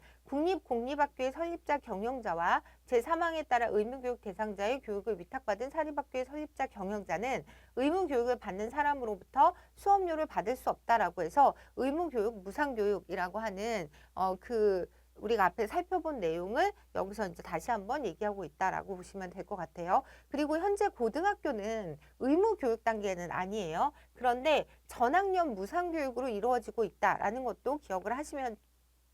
공립학교의 설립자 경영자와 제3항에 따라 의무교육 대상자의 교육을 위탁받은 사립학교의 설립자 경영자는 의무교육을 받는 사람으로부터 수업료를 받을 수 없다라고 해서 의무교육, 무상교육이라고 하는 우리가 앞에 살펴본 내용을 여기서 이제 다시 한번 얘기하고 있다라고 보시면 될 것 같아요. 그리고 현재 고등학교는 의무교육 단계는 아니에요. 그런데 전학년 무상교육으로 이루어지고 있다라는 것도 기억을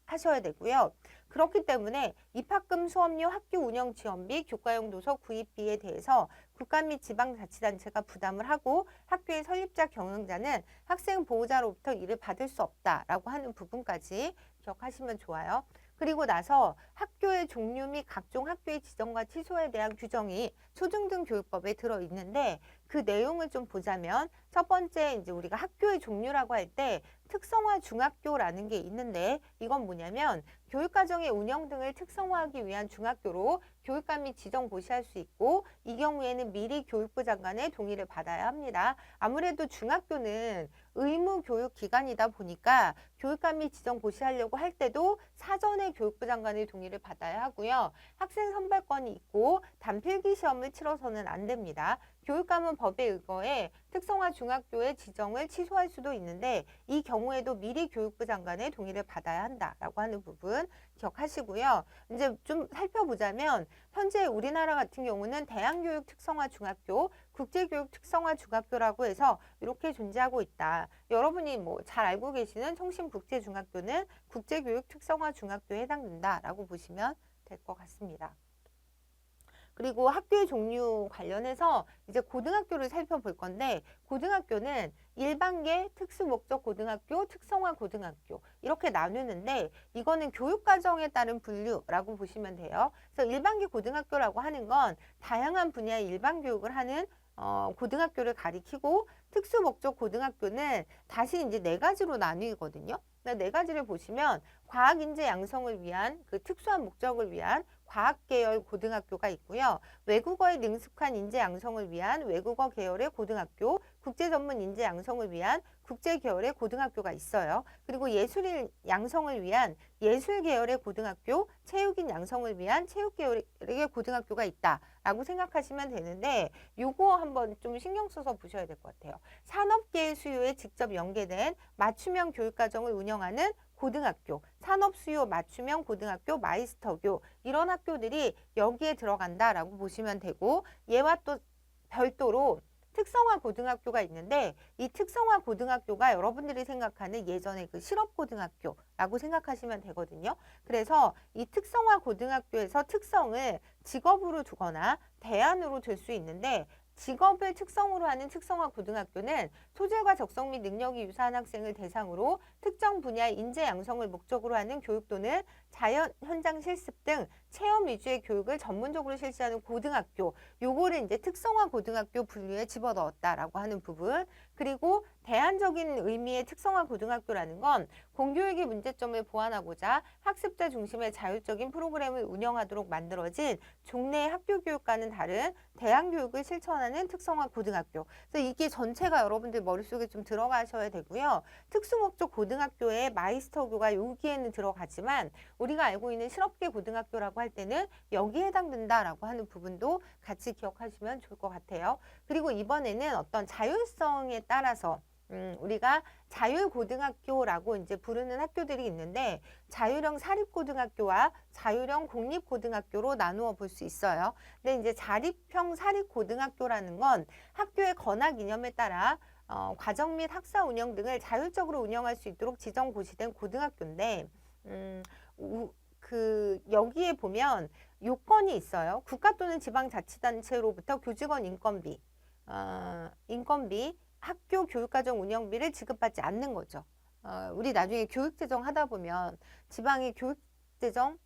하셔야 되고요. 그렇기 때문에 입학금, 수업료, 학교 운영 지원비, 교과용 도서 구입비에 대해서 국가 및 지방자치단체가 부담을 하고 학교의 설립자 경영자는 학생 보호자로부터 이를 받을 수 없다라고 하는 부분까지 기억하시면 좋아요. 그리고 나서 학교의 종류 및 각종 학교의 지정과 취소에 대한 규정이 초중등 교육법에 들어있는데 그 내용을 좀 보자면 첫 번째 이제 우리가 학교의 종류라고 할 때 특성화 중학교라는 게 있는데 이건 뭐냐면 교육과정의 운영 등을 특성화하기 위한 중학교로 교육감 및 지정 고시할 수 있고 이 경우에는 미리 교육부 장관의 동의를 받아야 합니다. 아무래도 중학교는 의무교육기관이다 보니까 교육감 및 지정 고시하려고 할 때도 사전에 교육부 장관의 동의를 받아야 하고요. 학생 선발권이 있고 단필기 시험을 치러서는 안 됩니다. 교육감은 법에 의거해 특성화 중학교의 지정을 취소할 수도 있는데 이 경우에도 미리 교육부 장관의 동의를 받아야 한다라고 하는 부분 기억하시고요. 이제 좀 살펴보자면 현재 우리나라 같은 경우는 대한교육 특성화 중학교, 국제교육 특성화 중학교라고 해서 이렇게 존재하고 있다. 여러분이 뭐 잘 알고 계시는 성심국제중학교는 국제교육 특성화 중학교에 해당된다라고 보시면 될 것 같습니다. 그리고 학교의 종류 관련해서 이제 고등학교를 살펴볼 건데 고등학교는 일반계, 특수목적 고등학교, 특성화 고등학교 이렇게 나누는데 이거는 교육과정에 따른 분류라고 보시면 돼요. 그래서 일반계 고등학교라고 하는 건 다양한 분야의 일반 교육을 하는 고등학교를 가리키고 특수목적 고등학교는 다시 이제 네 가지로 나뉘거든요. 네 가지를 보시면 과학인재 양성을 위한 그 특수한 목적을 위한 과학계열 고등학교가 있고요. 외국어에 능숙한 인재 양성을 위한 외국어 계열의 고등학교, 국제전문 인재 양성을 위한 국제계열의 고등학교가 있어요. 그리고 예술인 양성을 위한 예술 계열의 고등학교, 체육인 양성을 위한 체육 계열의 고등학교가 있다라고 생각하시면 되는데 요거 한번 좀 신경 써서 보셔야 될 것 같아요. 산업계의 수요에 직접 연계된 맞춤형 교육과정을 운영하는 고등학교, 산업수요 맞춤형 고등학교, 마이스터교 이런 학교들이 여기에 들어간다라고 보시면 되고 얘와 또 별도로 특성화 고등학교가 있는데 이 특성화 고등학교가 여러분들이 생각하는 예전에 그 실업고등학교라고 생각하시면 되거든요. 그래서 이 특성화 고등학교에서 특성을 직업으로 두거나 대안으로 들 수 있는데 직업을 특성으로 하는 특성화 고등학교는 소질과 적성 및 능력이 유사한 학생을 대상으로 특정 분야의 인재 양성을 목적으로 하는 교육 또는 자연 현장 실습 등 체험 위주의 교육을 전문적으로 실시하는 고등학교, 요거를 이제 특성화 고등학교 분류에 집어넣었다라고 하는 부분. 그리고 대안적인 의미의 특성화 고등학교라는 건 공교육의 문제점을 보완하고자 학습자 중심의 자율적인 프로그램을 운영하도록 만들어진 종래의 학교 교육과는 다른 대안 교육을 실천하는 특성화 고등학교. 그래서 이게 전체가 여러분들 머릿속에 좀 들어가셔야 되고요. 특수목적 고등학교의 마이스터교가 여기에는 들어가지만 우리가 알고 있는 실업계 고등학교라고 할 때는 여기에 해당된다라고 하는 부분도 같이 기억하시면 좋을 것 같아요. 그리고 이번에는 어떤 자율성에 따라서 우리가 자율고등학교라고 이제 부르는 학교들이 있는데 자율형 사립고등학교와 자율형 공립고등학교로 나누어 볼 수 있어요. 근데 이제 자립형 사립고등학교라는 건 학교의 권학 이념에 따라 과정 및 학사 운영 등을 자율적으로 운영할 수 있도록 지정 고시된 고등학교인데 여기에 보면 요건이 있어요. 국가 또는 지방자치단체로부터 교직원 인건비, 학교 교육과정 운영비를 지급받지 않는 거죠. 우리 나중에 교육재정 하다 보면 지방의 교육재정,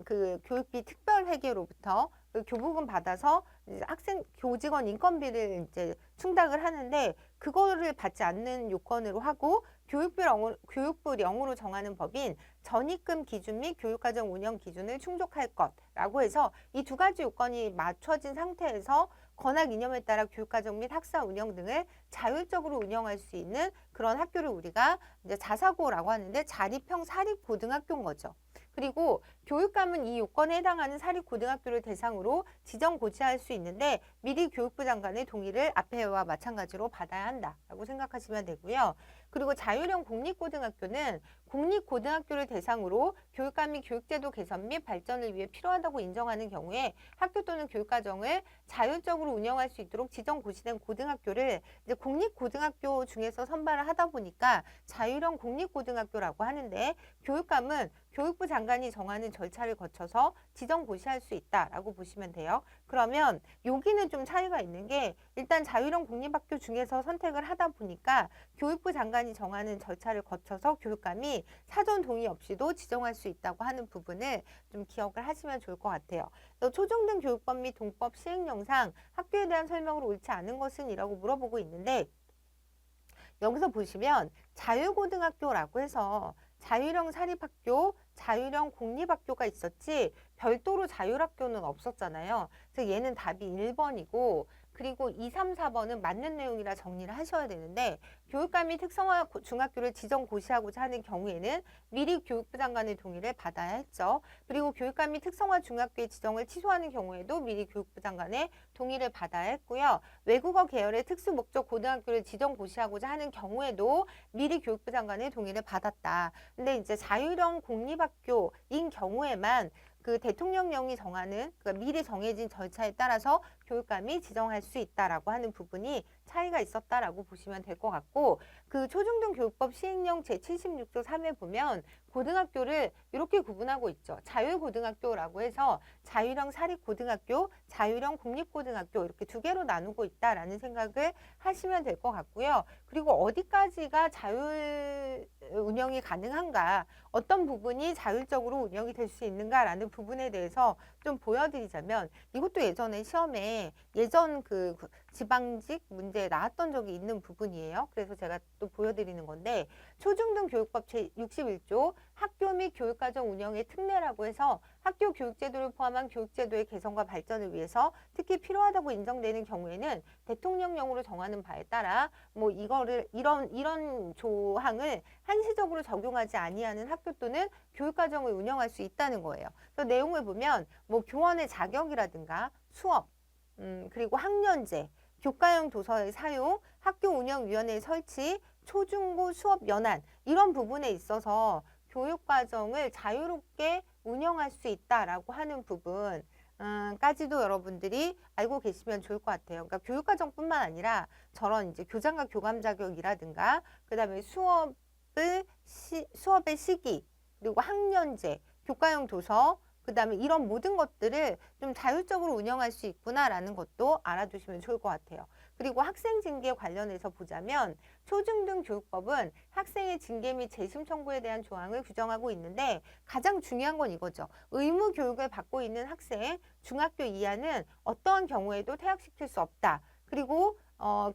그 교육비 특별회계로부터 그 교부금 받아서 이제 학생 교직원 인건비를 이제 충당을 하는데 그거를 받지 않는 요건으로 하고 교육부령으로 정하는 법인 전입금 기준 및 교육과정 운영 기준을 충족할 것라고 해서 이 두 가지 요건이 맞춰진 상태에서 권학 이념에 따라 교육과정 및 학사 운영 등을 자율적으로 운영할 수 있는 그런 학교를 우리가 이제 자사고라고 하는데 자립형 사립고등학교인 거죠. 그리고 교육감은 이 요건에 해당하는 사립고등학교를 대상으로 지정 고시할 수 있는데 미리 교육부 장관의 동의를 앞에와 마찬가지로 받아야 한다라고 생각하시면 되고요. 그리고 자율형 공립고등학교는 공립고등학교를 대상으로 교육감 및 교육제도 개선 및 발전을 위해 필요하다고 인정하는 경우에 학교 또는 교육과정을 자율적으로 운영할 수 있도록 지정 고시된 고등학교를 이제 공립고등학교 중에서 선발을 하다 보니까 자율형 공립고등학교라고 하는데 교육감은 교육부 장관이 정하는 절차를 거쳐서 지정 고시할 수 있다라고 보시면 돼요. 그러면 여기는 좀 차이가 있는 게 일단 자율형 공립학교 중에서 선택을 하다 보니까 교육부 장관이 정하는 절차를 거쳐서 교육감이 사전 동의 없이도 지정할 수 있다고 하는 부분을 좀 기억을 하시면 좋을 것 같아요. 또 초중등 교육법 및 동법 시행령상 학교에 대한 설명으로 옳지 않은 것은 이라고 물어보고 있는데 여기서 보시면 자율고등학교라고 해서 자율형 사립학교, 자율형 공립학교가 있었지 별도로 자율학교는 없었잖아요. 그래서 얘는 답이 1번이고 그리고 2, 3, 4번은 맞는 내용이라 정리를 하셔야 되는데 교육감이 특성화 중학교를 지정 고시하고자 하는 경우에는 미리 교육부 장관의 동의를 받아야 했죠. 그리고 교육감이 특성화 중학교의 지정을 취소하는 경우에도 미리 교육부 장관의 동의를 받아야 했고요. 외국어 계열의 특수목적 고등학교를 지정 고시하고자 하는 경우에도 미리 교육부 장관의 동의를 받았다. 근데 이제 자율형 공립학교인 경우에만 그 대통령령이 정하는 그러니까 미리 정해진 절차에 따라서 교육감이 지정할 수 있다라고 하는 부분이 차이가 있었다라고 보시면 될 것 같고 그 초중등 교육법 시행령 제76조 3에 보면 고등학교를 이렇게 구분하고 있죠. 자율고등학교라고 해서 자율형 사립고등학교, 자율형 공립고등학교 이렇게 두 개로 나누고 있다라는 생각을 하시면 될 것 같고요. 그리고 어디까지가 자율 운영이 가능한가, 어떤 부분이 자율적으로 운영이 될 수 있는가라는 부분에 대해서 좀 보여드리자면 이것도 예전에 시험에 예전 그 지방직 문제에 나왔던 적이 있는 부분이에요. 그래서 제가 또 보여드리는 건데 초중등 교육법 제61조 학교 및 교육과정 운영의 특례라고 해서 학교 교육제도를 포함한 교육제도의 개선과 발전을 위해서 특히 필요하다고 인정되는 경우에는 대통령령으로 정하는 바에 따라 뭐 이거를 이런 조항을 한시적으로 적용하지 아니하는 학교 또는 교육과정을 운영할 수 있다는 거예요. 그래서 내용을 보면 뭐 교원의 자격이라든가 수업, 그리고 학년제, 교과형 도서의 사용, 학교 운영위원회 설치, 초중고 수업 연한 이런 부분에 있어서 교육과정을 자유롭게 운영할 수 있다라고 하는 부분 까지도 여러분들이 알고 계시면 좋을 것 같아요. 그러니까 교육과정뿐만 아니라 저런 이제 교장과 교감 자격이라든가 그다음에 수업의 시기 그리고 학년제, 교과형 도서 그다음에 이런 모든 것들을 좀 자율적으로 운영할 수 있구나라는 것도 알아두시면 좋을 것 같아요. 그리고 학생 징계 관련해서 보자면 초중등교육법은 학생의 징계 및 재심 청구에 대한 조항을 규정하고 있는데 가장 중요한 건 이거죠. 의무 교육을 받고 있는 학생, 중학교 이하는 어떠한 경우에도 퇴학시킬 수 없다. 그리고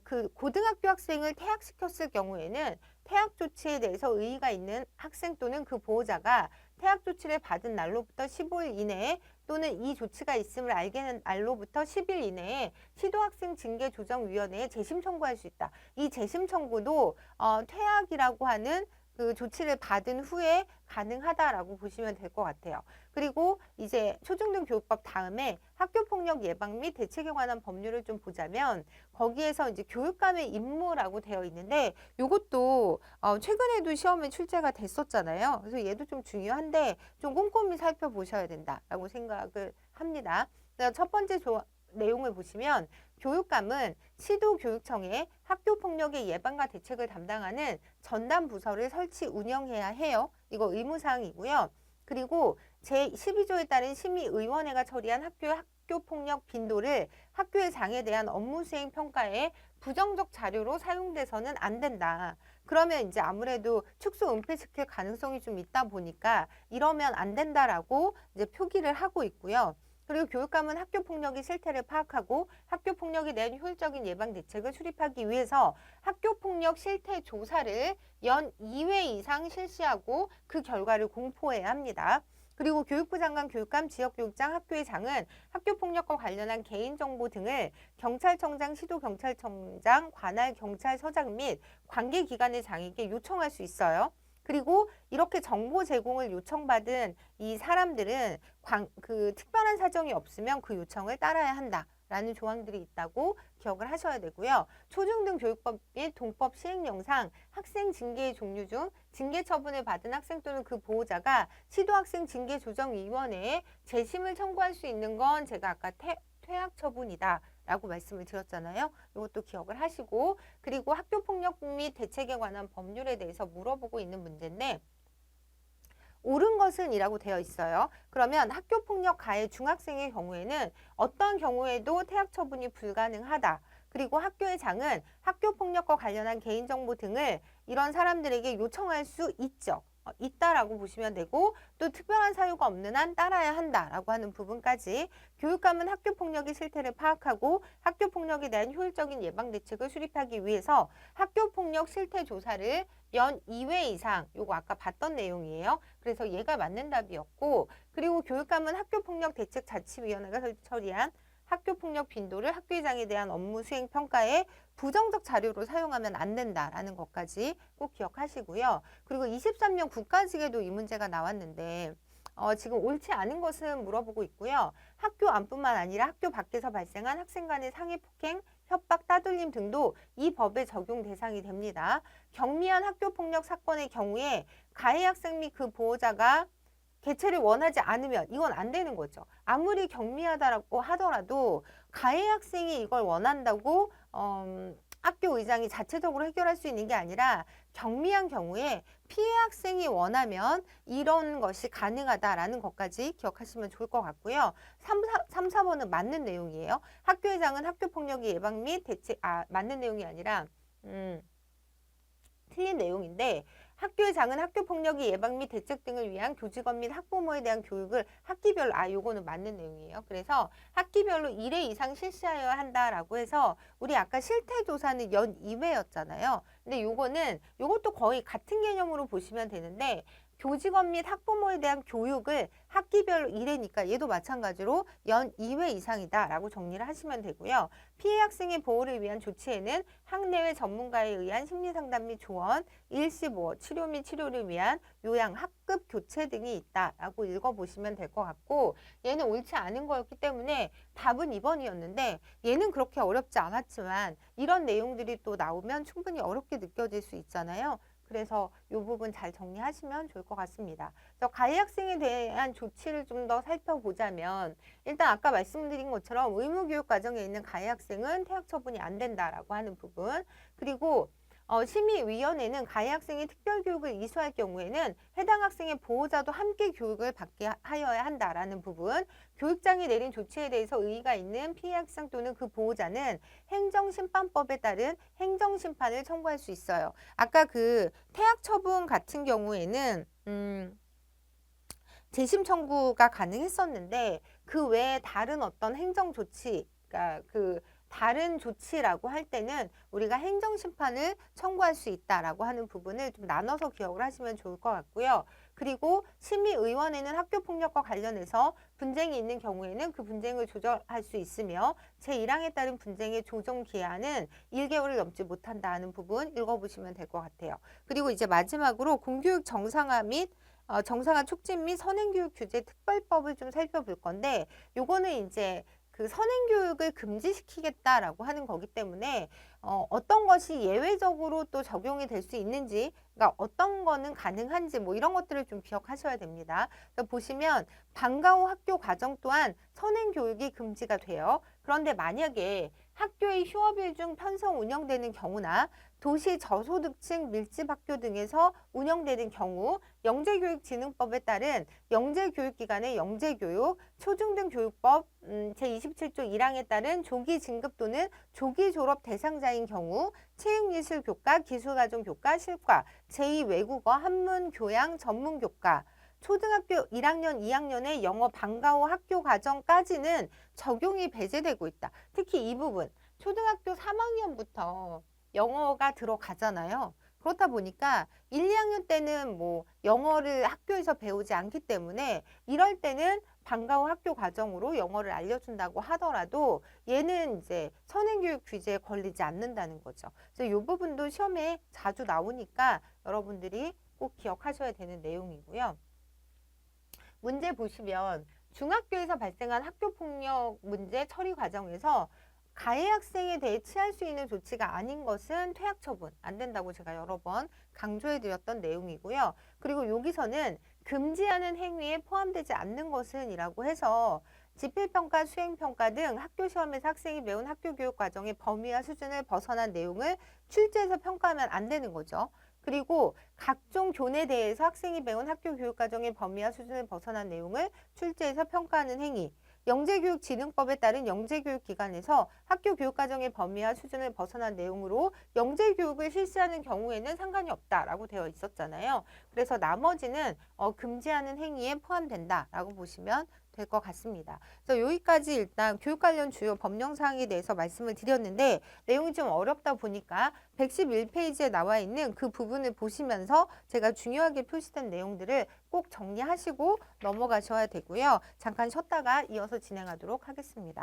그 고등학교 학생을 퇴학시켰을 경우에는 퇴학 조치에 대해서 의의가 있는 학생 또는 그 보호자가 퇴학 조치를 받은 날로부터 15일 이내에 또는 이 조치가 있음을 알게 된 날로부터 10일 이내에 시도학생 징계조정위원회에 재심 청구할 수 있다. 이 재심 청구도 퇴학이라고 하는 그 조치를 받은 후에 가능하다라고 보시면 될 것 같아요. 그리고 이제 초중등교육법 다음에 학교폭력 예방 및 대책에 관한 법률을 좀 보자면 거기에서 이제 교육감의 임무라고 되어 있는데 이것도 최근에도 시험에 출제가 됐었잖아요. 그래서 얘도 좀 중요한데 좀 꼼꼼히 살펴보셔야 된다라고 생각을 합니다. 그래서 첫 번째 내용을 보시면 교육감은 시도교육청에 학교폭력의 예방과 대책을 담당하는 전담 부서를 설치 운영해야 해요. 이거 의무사항이고요. 그리고 제12조에 따른 심의위원회가 처리한 학교폭력 빈도를 학교의 장에 대한 업무 수행 평가에 부정적 자료로 사용돼서는 안 된다. 그러면 이제 아무래도 축소 은폐시킬 가능성이 좀 있다 보니까 이러면 안 된다라고 이제 표기를 하고 있고요. 그리고 교육감은 학교폭력의 실태를 파악하고 학교폭력에 대한 효율적인 예방 대책을 수립하기 위해서 학교폭력 실태 조사를 연 2회 이상 실시하고 그 결과를 공포해야 합니다. 그리고 교육부 장관, 교육감, 지역교육장, 학교의 장은 학교폭력과 관련한 개인정보 등을 경찰청장, 시도경찰청장, 관할 경찰서장 및 관계기관의 장에게 요청할 수 있어요. 그리고 이렇게 정보 제공을 요청받은 이 사람들은 그 특별한 사정이 없으면 그 요청을 따라야 한다라는 조항들이 있다고 기억을 하셔야 되고요. 초중등교육법 및 동법 시행령상 학생 징계의 종류 중 징계 처분을 받은 학생 또는 그 보호자가 시도학생 징계조정위원회에 재심을 청구할 수 있는 건 제가 아까 퇴학 처분이다 라고 말씀을 드렸잖아요. 이것도 기억을 하시고, 그리고 학교폭력 및 대책에 관한 법률에 대해서 물어보고 있는 문제인데 옳은 것은 이라고 되어 있어요. 그러면 학교폭력 가해 중학생의 경우에는 어떤 경우에도 퇴학 처분이 불가능하다. 그리고 학교의 장은 학교폭력과 관련한 개인정보 등을 이런 사람들에게 요청할 수 있죠. 있다라고 보시면 되고, 또 특별한 사유가 없는 한 따라야 한다라고 하는 부분까지 교육감은 학교폭력의 실태를 파악하고 학교폭력에 대한 효율적인 예방 대책을 수립하기 위해서 학교폭력 실태 조사를 연 2회 이상, 요거 아까 봤던 내용이에요. 그래서 얘가 맞는 답이었고, 그리고 교육감은 학교폭력 대책 자치위원회가 처리한 학교폭력 빈도를 학교장에 대한 업무 수행 평가에 부정적 자료로 사용하면 안 된다라는 것까지 꼭 기억하시고요. 그리고 23년 국가직에도 이 문제가 나왔는데 지금 옳지 않은 것은 물어보고 있고요. 학교 안뿐만 아니라 학교 밖에서 발생한 학생 간의 상해 폭행, 협박, 따돌림 등도 이 법의 적용 대상이 됩니다. 경미한 학교폭력 사건의 경우에 가해 학생 및 그 보호자가 개최를 원하지 않으면 이건 안 되는 거죠. 아무리 경미하다고 하더라도 가해 학생이 이걸 원한다고 학교 의장이 자체적으로 해결할 수 있는 게 아니라 경미한 경우에 피해 학생이 원하면 이런 것이 가능하다라는 것까지 기억하시면 좋을 것 같고요. 3, 4번은 맞는 내용이에요. 학교회장은 학교폭력의 예방 및 대책, 맞는 내용이 아니라 틀린 내용인데 학교회장은 학교폭력의 예방 및 대책 등을 위한 교직원 및 학부모에 대한 교육을 학기별로, 요거는 맞는 내용이에요. 그래서 학기별로 1회 이상 실시하여야 한다라고 해서 우리 아까 실태조사는 연 2회였잖아요. 근데 요것도 거의 같은 개념으로 보시면 되는데 교직원 및 학부모에 대한 교육을 학기별로 1회니까 얘도 마찬가지로 연 2회 이상이다라고 정리를 하시면 되고요. 피해 학생의 보호를 위한 조치에는 학내외 전문가에 의한 심리상담 및 조언, 일시 보호, 치료 및 치료를 위한 요양, 학급 교체 등이 있다라고 읽어보시면 될 것 같고, 얘는 옳지 않은 거였기 때문에 답은 2번이었는데 얘는 그렇게 어렵지 않았지만 이런 내용들이 또 나오면 충분히 어렵게 느껴질 수 있잖아요. 그래서 이 부분 잘 정리하시면 좋을 것 같습니다. 그래서 가해 학생에 대한 조치를 좀 더 살펴보자면 일단 아까 말씀드린 것처럼 의무교육 과정에 있는 가해 학생은 퇴학 처분이 안 된다라고 하는 부분, 그리고 심의위원회는 가해 학생이 특별교육을 이수할 경우에는 해당 학생의 보호자도 함께 교육을 받게 하여야 한다라는 부분, 교육장이 내린 조치에 대해서 의의가 있는 피해 학생 또는 그 보호자는 행정심판법에 따른 행정심판을 청구할 수 있어요. 아까 그 퇴학 처분 같은 경우에는 재심 청구가 가능했었는데 그 외에 다른 어떤 행정 조치, 그러니까 그 다른 조치라고 할 때는 우리가 행정심판을 청구할 수 있다라고 하는 부분을 좀 나눠서 기억을 하시면 좋을 것 같고요. 그리고 심의위원회는 학교폭력과 관련해서 분쟁이 있는 경우에는 그 분쟁을 조정할 수 있으며 제1항에 따른 분쟁의 조정 기한은 1개월을 넘지 못한다는 부분 읽어보시면 될 것 같아요. 그리고 이제 마지막으로 공교육 정상화 및 정상화 촉진 및 선행교육 규제 특별법을 좀 살펴볼 건데 요거는 이제 그 선행교육을 금지시키겠다라고 하는 거기 때문에 어떤 것이 예외적으로 또 적용이 될 수 있는지, 그러니까 어떤 거는 가능한지 뭐 이런 것들을 좀 기억하셔야 됩니다. 그래서 보시면 방과 후 학교 과정 또한 선행교육이 금지가 돼요. 그런데 만약에 학교의 휴업일 중 편성 운영되는 경우나 도시 저소득층 밀집학교 등에서 운영되는 경우 영재교육진흥법에 따른 영재교육기관의 영재교육, 초중등교육법 제27조 1항에 따른 조기 진급 또는 조기 졸업 대상자인 경우 체육예술교과, 기술가정교과, 실과, 제2외국어, 한문교양, 전문교과, 초등학교 1학년, 2학년의 영어 방과 후 학교 과정까지는 적용이 배제되고 있다. 특히 이 부분, 초등학교 3학년부터 영어가 들어가잖아요. 그렇다 보니까 1, 2학년 때는 뭐 영어를 학교에서 배우지 않기 때문에 이럴 때는 방과 후 학교 과정으로 영어를 알려준다고 하더라도 얘는 이제 선행교육 규제에 걸리지 않는다는 거죠. 그래서 이 부분도 시험에 자주 나오니까 여러분들이 꼭 기억하셔야 되는 내용이고요. 문제 보시면 중학교에서 발생한 학교폭력 문제 처리 과정에서 가해 학생에 대해 취할 수 있는 조치가 아닌 것은 퇴학 처분 안 된다고 제가 여러 번 강조해 드렸던 내용이고요. 그리고 여기서는 금지하는 행위에 포함되지 않는 것은 이라고 해서 지필평가, 수행평가 등 학교 시험에서 학생이 배운 학교교육 과정의 범위와 수준을 벗어난 내용을 출제해서 평가하면 안 되는 거죠. 그리고 각종 교내에 대해서 학생이 배운 학교 교육 과정의 범위와 수준을 벗어난 내용을 출제해서 평가하는 행위, 영재교육진흥법에 따른 영재교육기관에서 학교 교육과정의 범위와 수준을 벗어난 내용으로 영재교육을 실시하는 경우에는 상관이 없다라고 되어 있었잖아요. 그래서 나머지는 금지하는 행위에 포함된다라고 보시면 될 것 같습니다. 그래서 여기까지 일단 교육 관련 주요 법령사항에 대해서 말씀을 드렸는데 내용이 좀 어렵다 보니까 111페이지에 나와 있는 그 부분을 보시면서 제가 중요하게 표시된 내용들을 꼭 정리하시고 넘어가셔야 되고요. 잠깐 쉬었다가 이어서 진행하도록 하겠습니다.